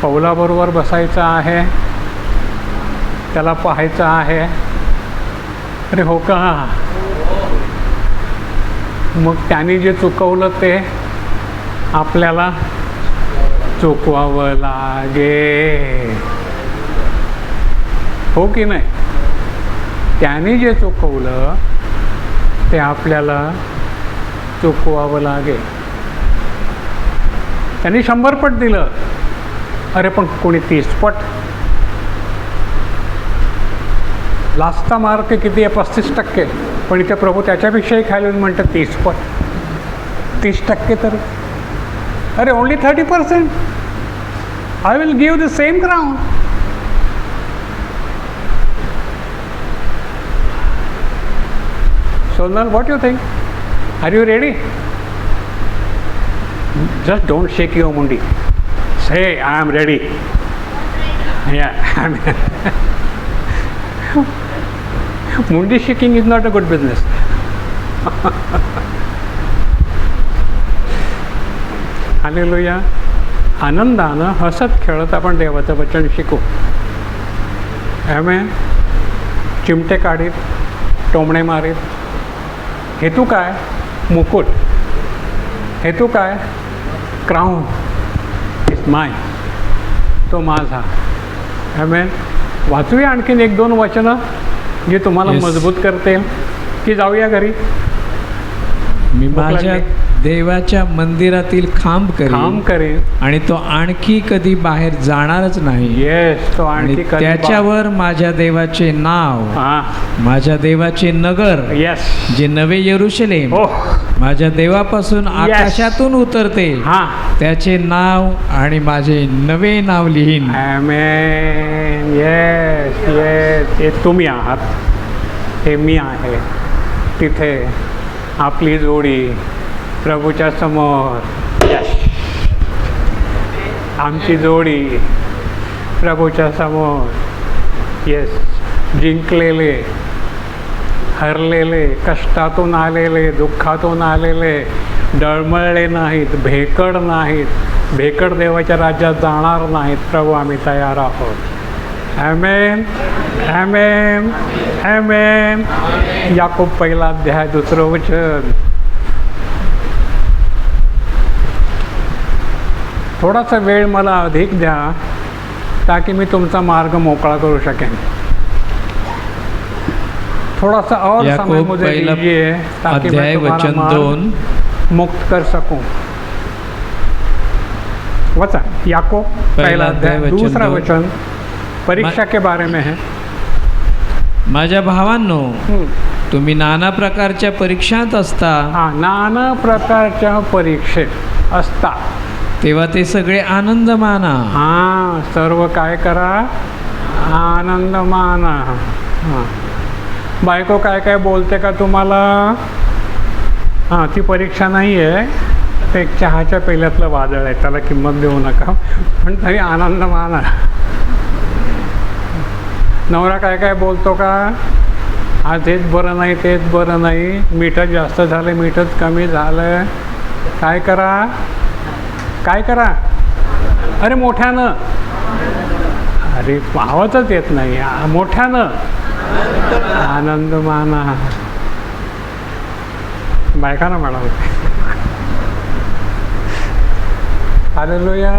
S1: पौलाबरोबर बसायचं आहे, त्याला पाहायचं आहे. अरे हो का? मग त्याने जे चुकवलं ते आपल्याला चुकवावं लागेल. हो की नाही? त्याने जे चुकवलं ते आपल्याला चुकवावं लागेल. त्यांनी 100 पट दिलं. अरे पण कोणी 30 पट. लास्टचा मार्क किती आहे? 35%. पण इथे प्रभू त्याच्यापेक्षाही खाली म्हणतात 30 पट. 30% तरी. अरे only 30%. I will give the same ground. Sonal, what you think? Are you ready? Just don't shake your mundi. Say, I am ready. Yeah, I mean, mundi shaking is not a good business. Hallelujah. आनंदानं हसत खेळत आपण देवाचं वचन शिकू. आमेन. चिमटे काढीत, टोमणे मारीत. हेतू काय? मुकुट. हेतू काय? क्राऊन. इट्स माय. तो माझा. आमेन. वाचूया आणखीन 1-2 वचनं जे तुम्हाला
S3: Yes.
S1: मजबूत करतील, की जाऊया घरी?
S3: मी
S1: भूक
S3: माझ्या
S1: लागली.
S3: देवाच्या मंदिरातील खांब
S1: काम
S3: करीन
S1: करेन.
S3: आणि तो आणखी कधी बाहेर जाणारच नाही.
S1: येस, तो
S3: आणि
S1: आणखी कधी
S3: त्याच्यावर माझ्या देवाचे नाव,
S1: हां.
S3: माझ्या देवाचे नगर,
S1: येस.
S3: जे नवे यरुशलेम
S1: ओह.
S3: माझ्या देवापासून आकाशातून उतरते,
S1: हां.
S3: त्याचे नाव आणि माझे नवे नाव लिहीन.
S1: आमेन. Yes, yes. हे तुम्ही आहात, हे मी आहे. तिथे आपली जोडी प्रभूच्या समोर. यस. आमची जोडी प्रभूच्या समोर. येस. जिंकलेले, हरलेले, कष्टातून आलेले, दुःखातून आलेले, डळमळले नाहीत, भेकड नाहीत, भेकड देवाच्या राज्यात जाणार नाहीत. प्रभू, आम्ही तयार आहोत. ॲमेन, ॲमेन, ॲमेन. याकूब 1 अध्याय 2 वचन. थोडासा वेळ मला अधिक द्या, ताकि मी तुमचा मार्ग मोकळा करू शकेन. थोड़ा सा और समय
S3: याकूब
S1: मुझे
S3: पहिला
S1: दीजिए ताकि मैं
S3: अध्याय
S1: तुम्हारा
S3: वचन
S1: मार्ग
S3: 2
S1: मुक्त कर सकूं. वचन याकूब पहला अध्याय
S3: वचन
S1: 2
S3: 2.
S1: वचन परीक्षा के बारे में है.
S3: माझ्या भावांनो, तुम्ही नाना प्रकारच्या परीक्षात असता,
S1: हा, नाना प्रकारच्या परीक्षेत असता,
S3: तेव्हा ते सगळे आनंद माना.
S1: हां, सर्व काय करा? आनंद माना. हां. बायको काय काय बोलते का तुम्हाला? हां, ती परीक्षा नाही आहे, ते एक चहाच्या पेल्यातलं वादळ आहे, त्याला किंमत देऊ नका, पण तरी आनंद माना. नवरा काय काय बोलतो का, आज हेच बरं नाही, तेच बरं नाही, मीठच जास्त झालं, मीठच कमी झालं, काय करा, काय करा, अरे मोठ्यानं, अरे आवाजच येत नाही, मोठ्यानं आनंद माना. बायकांना म्हणा होते. हालेलुया.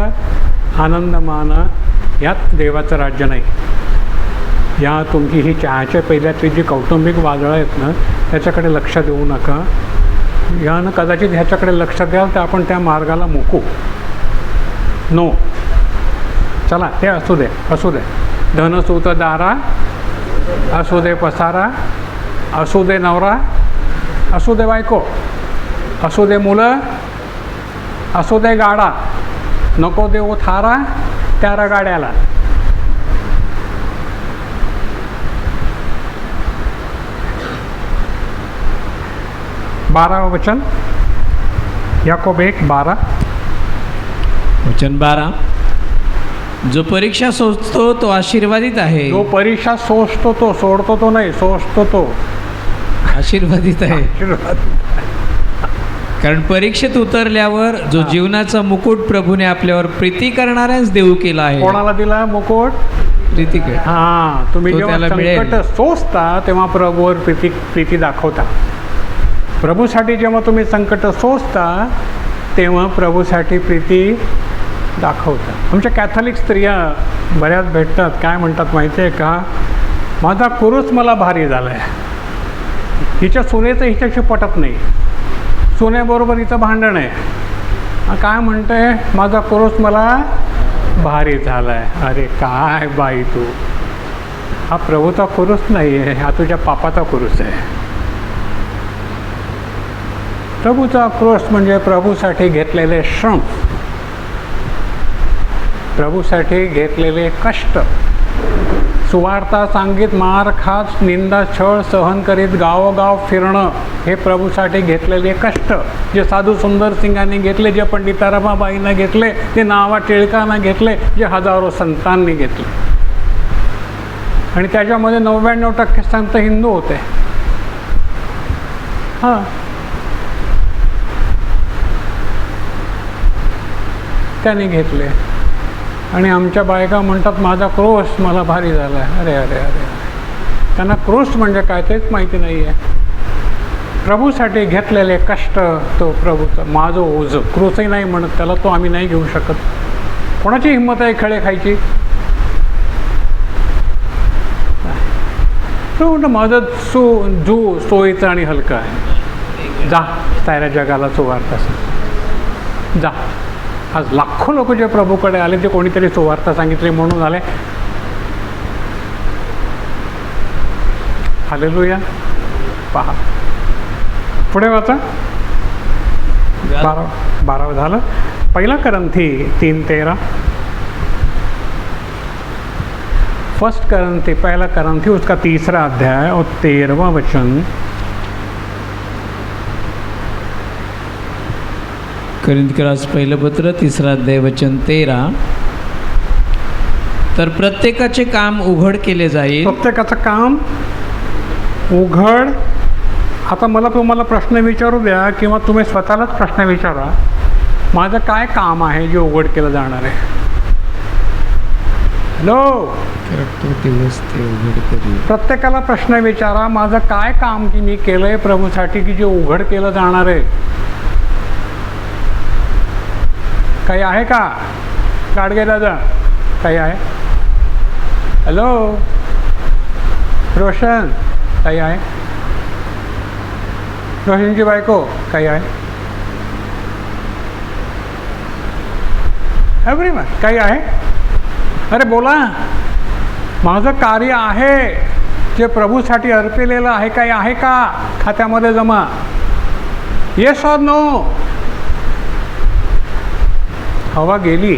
S1: आनंद माना. यात देवाचं राज्य नाही. या तुमची ही चहाच्या पहिल्यातली जी कौटुंबिक वादळं आहेत ना, त्याच्याकडे लक्ष देऊ नका. यानं कदाचित ह्याच्याकडे लक्ष द्याल तर आपण त्या मार्गाला मुकू. नो, चला ते असू दे, असू दे. धनसूत दारा, असू दे पसारा, असू दे नवरा, असू दे बायको, असू दे मुलं, असू दे गाडा, नको देऊ थारा त्यारा गाड्याला. बारावं वचन, याकोब 1:12.
S3: वचन 12. जो परीक्षा सोचतो तो आशीर्वादित आहे.
S1: जो परीक्षा सोसतो तो, सोडतो तो नाही, सोसतो तो
S3: आशीर्वादित आहे,
S1: आशीर्वाद.
S3: कारण परीक्षेत उतरल्यावर जो जीवनाचा मुकुट प्रभूने आपल्यावर प्रीती करणाऱ्याच देऊ केला आहे.
S1: कोणाला दिला मुकुट?
S3: प्रीती कर.
S1: हां, तुम्ही
S3: तो
S1: जेव्हा
S3: त्याला मिळेल.
S1: संकट सोसता तेव्हा प्रभूवर प्रीती दाखवता. प्रभूसाठी जेव्हा तुम्ही संकट सोसता तेव्हा प्रभूसाठी प्रीती दाखवता. आमच्या कॅथलिक स्त्रिया बऱ्याच भेटतात, काय म्हणतात माहिती आहे का, माझा कुरूस मला भारी झाला आहे. हिच्या सुनेचं हिच्याशी पटत नाही, सुनेबरोबर हिचं भांडण आहे. काय म्हणते, माझा कुरूस मला भारी झाला आहे. अरे काय बाई तू, हा प्रभूचा कुरूस नाही आहे, हा तुझ्या पापाचा कुरूस आहे. प्रभूचा क्रोश म्हणजे प्रभूसाठी घेतलेले श्रम, प्रभूसाठी घेतलेले कष्ट. सुवार्ता सांगित, मार खात, निंदा छळ सहन करीत गावोगाव फिरणं, हे प्रभूसाठी घेतलेले कष्ट. जे साधू सुंदर सिंगांनी घेतले, जे पंडिता रमाबाईंना घेतले, जे नावा टिळकांना घेतले, जे हजारो संतांनी घेतले. आणि त्याच्यामध्ये 99% संत हिंदू होते. हां, त्यांनी घेतले. आणि आमच्या बायका म्हणतात माझा क्रोश मला भारी झाला आहे. अरे अरे अरे, त्यांना क्रोश म्हणजे काय तेच माहिती नाही आहे. प्रभूसाठी घेतलेले कष्ट, तो प्रभूचं माझं ओझं. क्रोशही नाही म्हणत त्याला, तो आम्ही नाही घेऊ शकत. कोणाची हिंमत आहे खळे खायची? प्रभू म्हणतं माझं जू सोयीचं आणि हलकं आहे. जा साऱ्या जगाला सुवार्ता सांग, जा. आज लाखो लोक जे प्रभूकडे आले ते कोणीतरी सुवार्ता सांगितली म्हणून आले. हालेलुया. पहा पुढे वाचा. 12 झालं. 1 करंथी 3:13. 1 करंथी उसका 3रा अध्याय और 13वां वचन.
S3: कोरिंथीकरास पहिलं पत्र 3रा अध्याय वचन 13. तर प्रत्येकाचे काम उघड केले जाईल.
S1: प्रत्येकाचं काम उघड. आता मला तुम्हाला प्रश्न विचारू द्या किंवा तुम्ही स्वतःलाच प्रश्न विचारा, माझं काय काम आहे जे उघड केलं जाणार आहे? हॅलो,
S3: दिवस ते उघड करी.
S1: प्रत्येकाला प्रश्न विचारा, माझं काय काम की मी केलं आहे प्रभूसाठी की जे उघड केलं जाणार आहे? काही आहे का? गाडगे दादा काही आहे? हॅलो रोशन काही आहे? रोशनची बायको काही आहे? एव्हरीवन काही आहे? अरे बोला, माझं कार्य आहे जे प्रभूसाठी अर्पिलेलं आहे, काही आहे का खात्यामध्ये जमा? Yes or no? हवा गेली.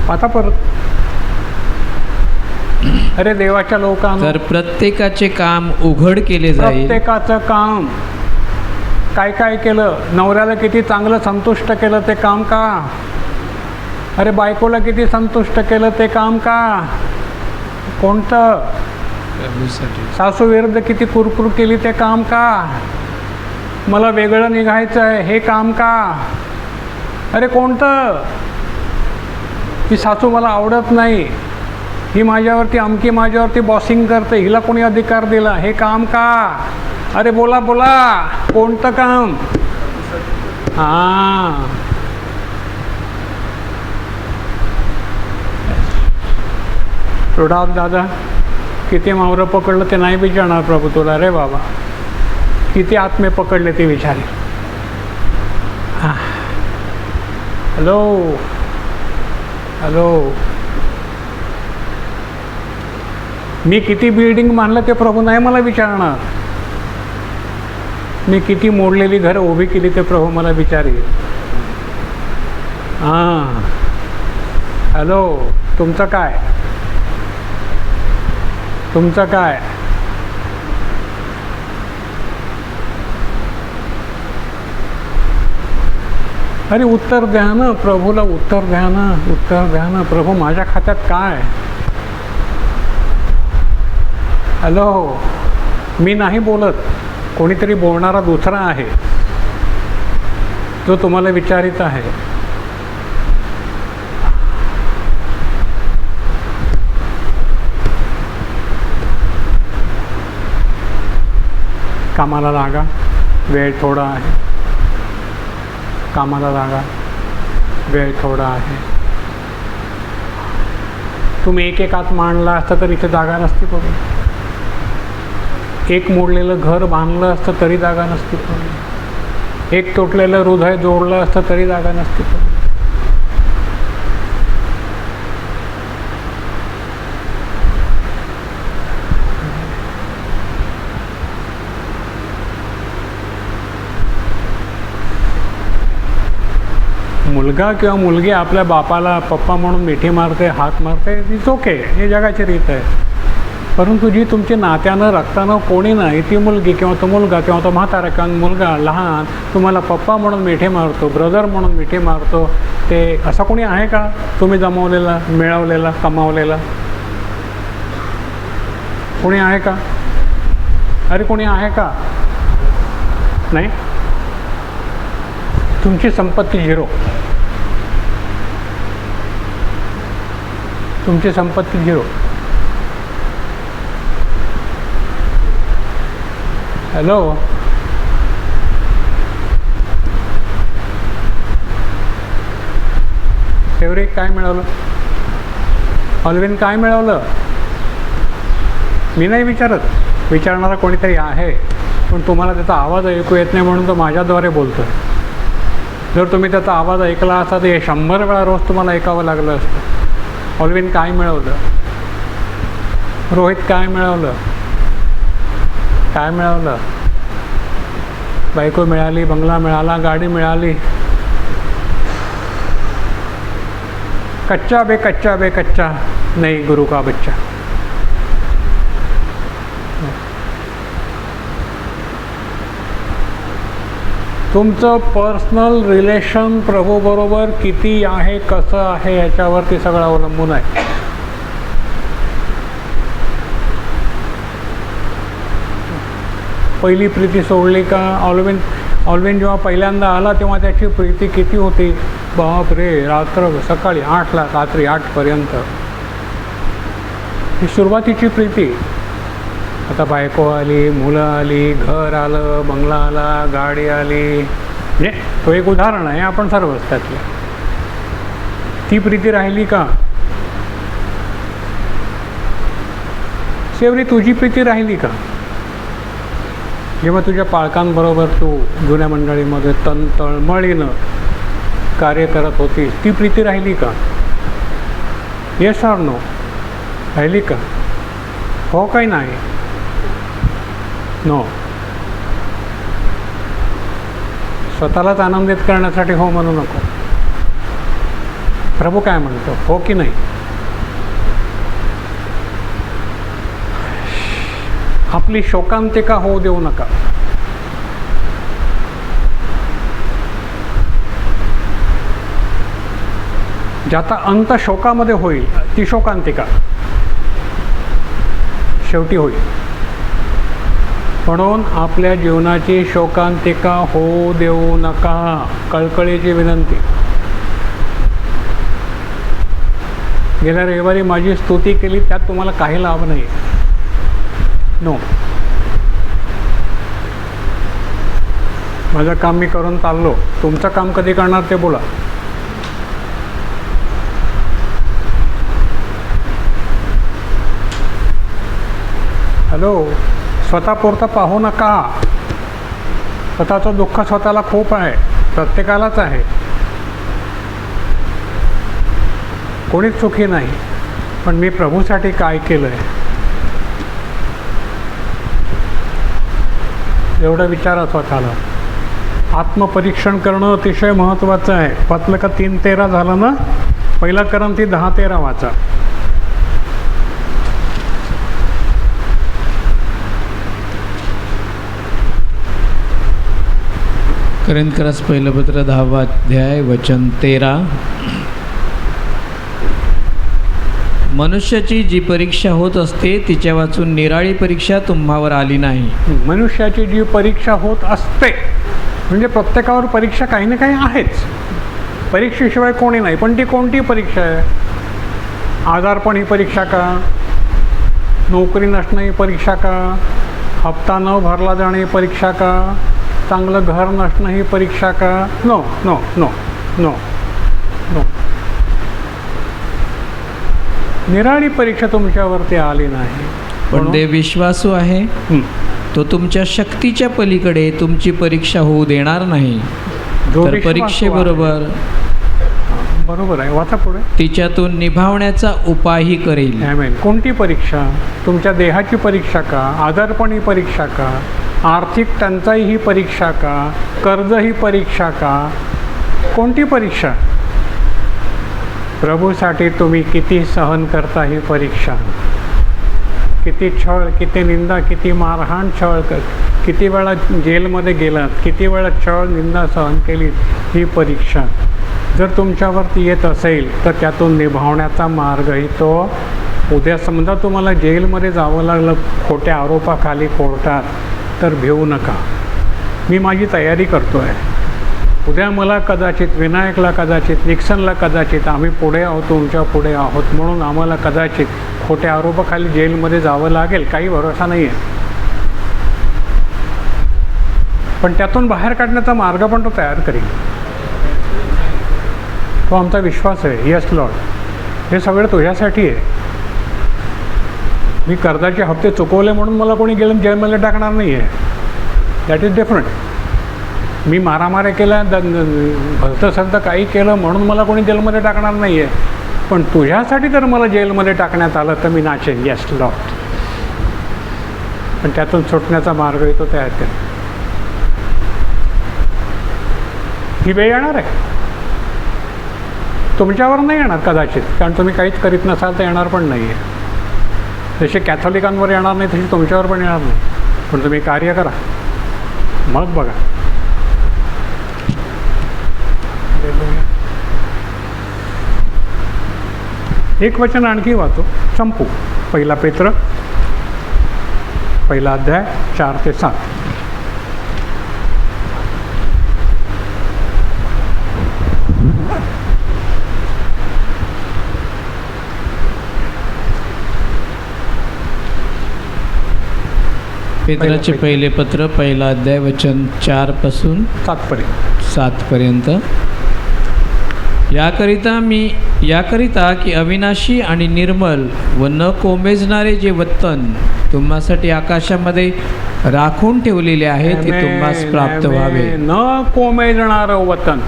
S1: आता परत अरे देवाच्या लोकांना
S3: तर प्रत्येकाचे काम उघड केले जाईल.
S1: प्रत्येकाचं काम काय काय केलं, नवऱ्याला किती चांगलं संतुष्ट केलं ते काम का? अरे बायकोला किती संतुष्ट केलं ते काम का? कोणतं? सासू विरुद्ध किती कुरकुर केली ते काम का? मला वेगळं निघायचं आहे हे काम का? अरे कोणतं? ती सासू मला आवडत नाही, ही माझ्यावरती अमकी माझ्यावरती बॉसिंग करते, हिला कोणी अधिकार दिला हे काम का? अरे बोला बोला, कोणतं काम? हां, प्रौढाब दादा किती मावरं पकडलं ते नाही विचारणार प्रभू तुला. रे बाबा किती आत्मे पकडले ते विचारे. हां, हॅलो हॅलो, मी किती बिल्डिंग बांधलं ते प्रभू नाही मला विचारणार. मी किती मोडलेली घरं उभी केली ते प्रभू मला विचारेल. हां, हॅलो, तुमचं काय? तुमचं काय? अरे उत्तर द्या ना प्रभूला, उत्तर द्या ना, उत्तर द्या ना. प्रभू माझ्या खात्यात काय? हॅलो, मी नाही बोलत, कोणीतरी बोलणारा दुसरा आहे जो तुम्हाला विचारित आहे. कामाला लागा, वेळ थोडा आहे. कामाला लागा, वेळ थोडा आहे. तुम्ही एक हात मांडला असता तर इथे जागा नसती पडली. एक मोडलेलं घर बांधलं असतं तरी जागा नसती पडली. एक तुटलेलं हृदय जोडलं असतं तरी जागा नसती पडली. मुलगा किंवा मुलगी आपल्या बापाला पप्पा म्हणून मिठी मारते, हात मारते, इट्स ओके, हे जगाची रीत आहे. परंतु जी तुमची नात्यानं रक्तानं कोणी नाही, ती मुलगी किंवा तो मुलगा किंवा तो म्हातारा किंवा मुलगा लहान तुम्हाला पप्पा म्हणून मिठी मारतो, ब्रदर म्हणून मिठी मारतो, ते असं कोणी आहे का? तुम्ही जमवलेला, मिळवलेला, कमावलेला कोणी आहे का? अरे कोणी आहे का? नाही. तुमची संपत्ती झिरो, तुमची संपत्ती झिरो. हॅलो, फेवरेट काय मिळवलं? ऑलविन काय मिळवलं? मी नाही विचारत, विचारणारा कोणीतरी आहे, पण तुम्हाला त्याचा आवाज ऐकू येत नाही म्हणून तो माझ्याद्वारे बोलतो. जर तुम्ही त्याचा आवाज ऐकला असता तर हे 100 वेळा रोज तुम्हाला ऐकावं लागलं असतं. ऑलविन काय मिळवलं? रोहित काय मिळवलं? काय मिळवलं? बायको मिळाली, बंगला मिळाला, गाडी मिळाली. कच्चा बे कच्चा नाही गुरु का बच्चा. तुमचं पर्सनल रिलेशन प्रभूबरोबर किती आहे, कसं आहे, ह्याच्यावरती सगळं अवलंबून आहे. पहिली प्रीती सोडली का? ऑलविन जेव्हा पहिल्यांदा आला तेव्हा त्याची प्रीती किती होती? बाप रे, रात्र सकाळी 8ला रात्री 8पर्यंत ही सुरुवातीची प्रीती. आता बायको आली, मुलं आली, घर आलं, बंगला आला, गाडी आली. म्हणजे तो एक उदाहरण आहे, आपण सर्वच त्यातलं. ती प्रीती राहिली का? शेवटी तुझी प्रीती राहिली का? जेव्हा तुझ्या पालकांबरोबर तू जुन्या मंडळीमध्ये तळमळीनं कार्य करत होती, ती प्रीती राहिली का? Yes or no? राहिली का? हो काही नाही? नो. स्वतःलाच आनंदित करण्यासाठी हो म्हणू नको. प्रभू काय म्हणतो? हो की नाही? आपली शोकांतिका होऊ देऊ नका. ज्याचा अंत शोकामध्ये होईल ती शोकांतिका शेवटी होईल. म्हणून आपल्या जीवनाची शोकांतिका होऊ देऊ नका. कळकळीची विनंती. गेल्या रविवारी माझी स्तुती केली, त्यात तुम्हाला काही लाभ नाही. नो, माझं काम मी करून चाललो. तुमचं काम कधी करणार ते बोला. हॅलो, स्वतःपुरतं पाहू नका. स्वतःचं दुःख स्वतःला खूप आहे, प्रत्येकालाच आहे. कोणीच सुखी नाही. पण मी प्रभूसाठी काय केलं आहे एवढं विचारा स्वतःला. आत्मपरीक्षण करणं अतिशय महत्त्वाचं आहे. पतलं का 3:13 झालं ना. पहिला करंती 10:13 वाचा.
S3: करिंथकरास पहिलं पत्र 10वा अध्याय वचन 13. मनुष्याची जी परीक्षा होत असते तिच्या वाचून निराळी परीक्षा तुम्हावर आली नाही.
S1: मनुष्याची जी परीक्षा होत असते म्हणजे प्रत्येकावर परीक्षा काही ना काही आहेच. परीक्षेशिवाय कोणी नाही. पण ती कोणती परीक्षा आहे? आजारपण ही परीक्षा का? नोकरी नसणं ही परीक्षा का? हप्ता न भरला जाणे ही परीक्षा का? चांगलं घर नसणं ही परीक्षा का? No no no no no. निराळी परीक्षा तुमच्यावरती आली नाही.
S3: पण देव विश्वासू आहे, तो तुमच्या शक्तीच्या पलीकडे तुमची परीक्षा होऊ देणार नाही. तर परीक्षेबरोबर
S1: बरोबर आहे. वाचा पुढे.
S3: तिच्यातून निभावण्याचा उपायही करेल.
S1: आमेन. कोणती परीक्षा? तुमच्या देहाची परीक्षा का? आजारपण ही परीक्षा का? आर्थिक टंचाई ही परीक्षा का? कर्ज ही परीक्षा का? कोणती परीक्षा? प्रभूसाठी तुम्ही किती सहन करता ही परीक्षा. किती छळ, किती निंदा, किती मारहाण, किती वेळा जेलमध्ये गेलात, किती वेळा छळ निंदा सहन केली ही परीक्षा जर तुमच्यावरती येत असेल तर त्यातून निभावण्याचा मार्गही तो. उद्या समजा तुम्हाला जेलमध्ये जावं लागलं खोट्या आरोपाखाली कोर्टात, तर भिवू नका. मी माझी तयारी करतो आहे. उद्या मला कदाचित, विनायकला कदाचित, निक्सनला कदाचित, आम्ही पुढे आहोत, तुमच्या पुढे आहोत म्हणून आम्हाला कदाचित खोट्या आरोपाखाली जेलमध्ये जावं लागेल. काही भरोसा नाही आहे. पण त्यातून बाहेर काढण्याचा मार्ग पण तो तयार करेल. तो आमचा विश्वास आहे. येस लॉर्ड, हे सगळं तुझ्यासाठी आहे. मी कर्जाचे हप्ते चुकवले म्हणून मला कोणी जेलमध्ये टाकणार नाही आहे. That is different. मी मारामाऱ्या केल्या, भलतं काही केलं म्हणून मला कोणी जेलमध्ये टाकणार नाही आहे. पण तुझ्यासाठी जर मला जेलमध्ये टाकण्यात आलं तर मी नाचेन. Yes Lord. पण त्यातून सुटण्याचा मार्गही तो तयार केला. ही वेळ येणार आहे. तुमच्यावर नाही येणार कदाचित, कारण तुम्ही काहीच करीत नसाल तर येणार पण नाही आहे. जसे कॅथोलिकांवर येणार नाही तशी तुमच्यावर पण येणार नाही. पण तुम्ही कार्य करा, मग बघा. एक वचन आणखी वाचू, संपू. पहिला पेत्र, पहिला अध्याय 4 ते 7.
S3: पेत्राचे पहिले पत्र, पहिला अध्याय वचन 4 पासून 7 पर्यंत. याकरिता की अविनाशी आणि निर्मल व न कोमेजणारे जे वतन तुम्हासाठी आकाशामध्ये राखून ठेवलेले आहे ते तुम्हास प्राप्त व्हावे.
S1: न कोमेजणारं वतन.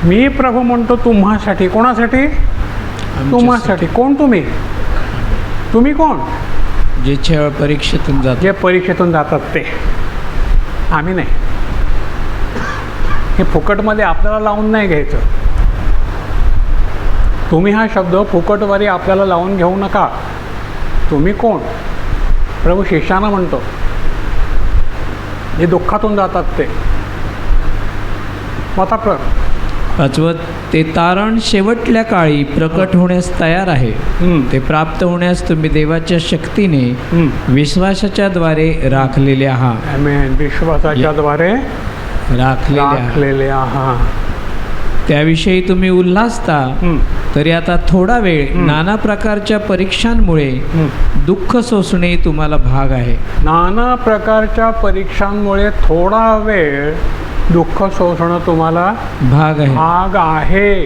S1: मी प्रभू म्हणतो तुम्हासाठी. कोणासाठी? तुम्हासाठी. कोण तुम्ही? तुम्ही कोण?
S3: जे परीक्षेतून जातात.
S1: जे परीक्षेतून जातात ते. आम्ही नाही. हे फुकटमध्ये आपल्याला लावून नाही घ्यायचं. तुम्ही हा शब्द फुकटवारी आपल्याला लावून घेऊ नका. तुम्ही कोण? प्रभू शिष्याना म्हणतो, जे दुःखातून जातात ते. मग आता
S3: पाचवं, ते तारण शेवटल्या काळी प्रकट होण्यास तयार आहे. ते प्राप्त होण्यास तुम्ही देवाच्या शक्तीने विश्वासाच्या द्वारे राखलेले आहात.
S1: आमेन. विश्वासाच्या द्वारे राखलेले आहात.
S3: त्याविषयी तुम्ही उल्हासता. तरी आता थोडा वेळ नाना प्रकारच्या परीक्षांमुळे दुःख सोसणे तुम्हाला भाग आहे.
S1: नाना प्रकारच्या परीक्षांमुळे थोडा वेळ दुःख सोसणं तुम्हाला
S3: भाग
S1: आहे.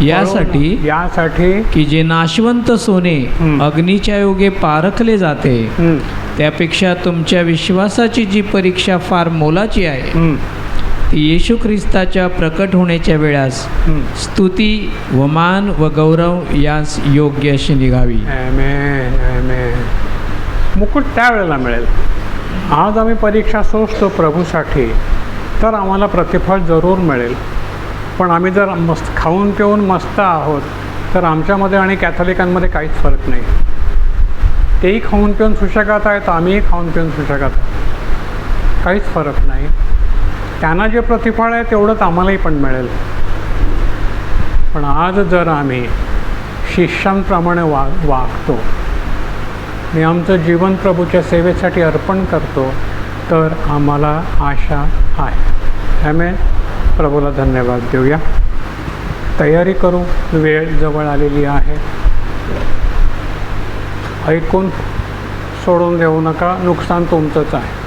S3: यासाठी की जे नाशवंत सोने अग्नीच्या योगे पारखले जाते, त्यापेक्षा तुमच्या विश्वासाची जी परीक्षा फार मोलाची आहे, ती येशू ख्रिस्ताच्या प्रकट होण्याच्या वेळास स्तुती व मान व गौरव यास योग्य अशी निघावी.
S1: आमेन. आमेन. मुकुट त्यावेळेला मिळेल. आज आम्ही परीक्षा सोसतो प्रभूसाठी, तर आम्हाला प्रतिफळ जरूर मिळेल. पण आम्ही जर खाऊन पिऊन मस्त आहोत, तर आमच्यामध्ये आणि कॅथोलिकांमध्ये काहीच फरक नाही. तेही खाऊन पिऊन सुशेगात आहेत, आम्हीही खाऊन पिऊन सुशेगात आहोत. काहीच फरक नाही. त्यांना जे प्रतिफळ आहे तेवढंच आम्हालाही पण मिळेल. पण आज जर आम्ही शिष्यांप्रमाणे वागतो आणि आमचं जीवन प्रभूच्या सेवेसाठी अर्पण करतो, तर आम्हाला आशा आहे. आमेन. प्रभूला धन्यवाद देऊया. तयारी करू, वेळ जवळ आलेली आहे. ऐकून सोडून देऊ नका, नुकसान तुमचंच आहे.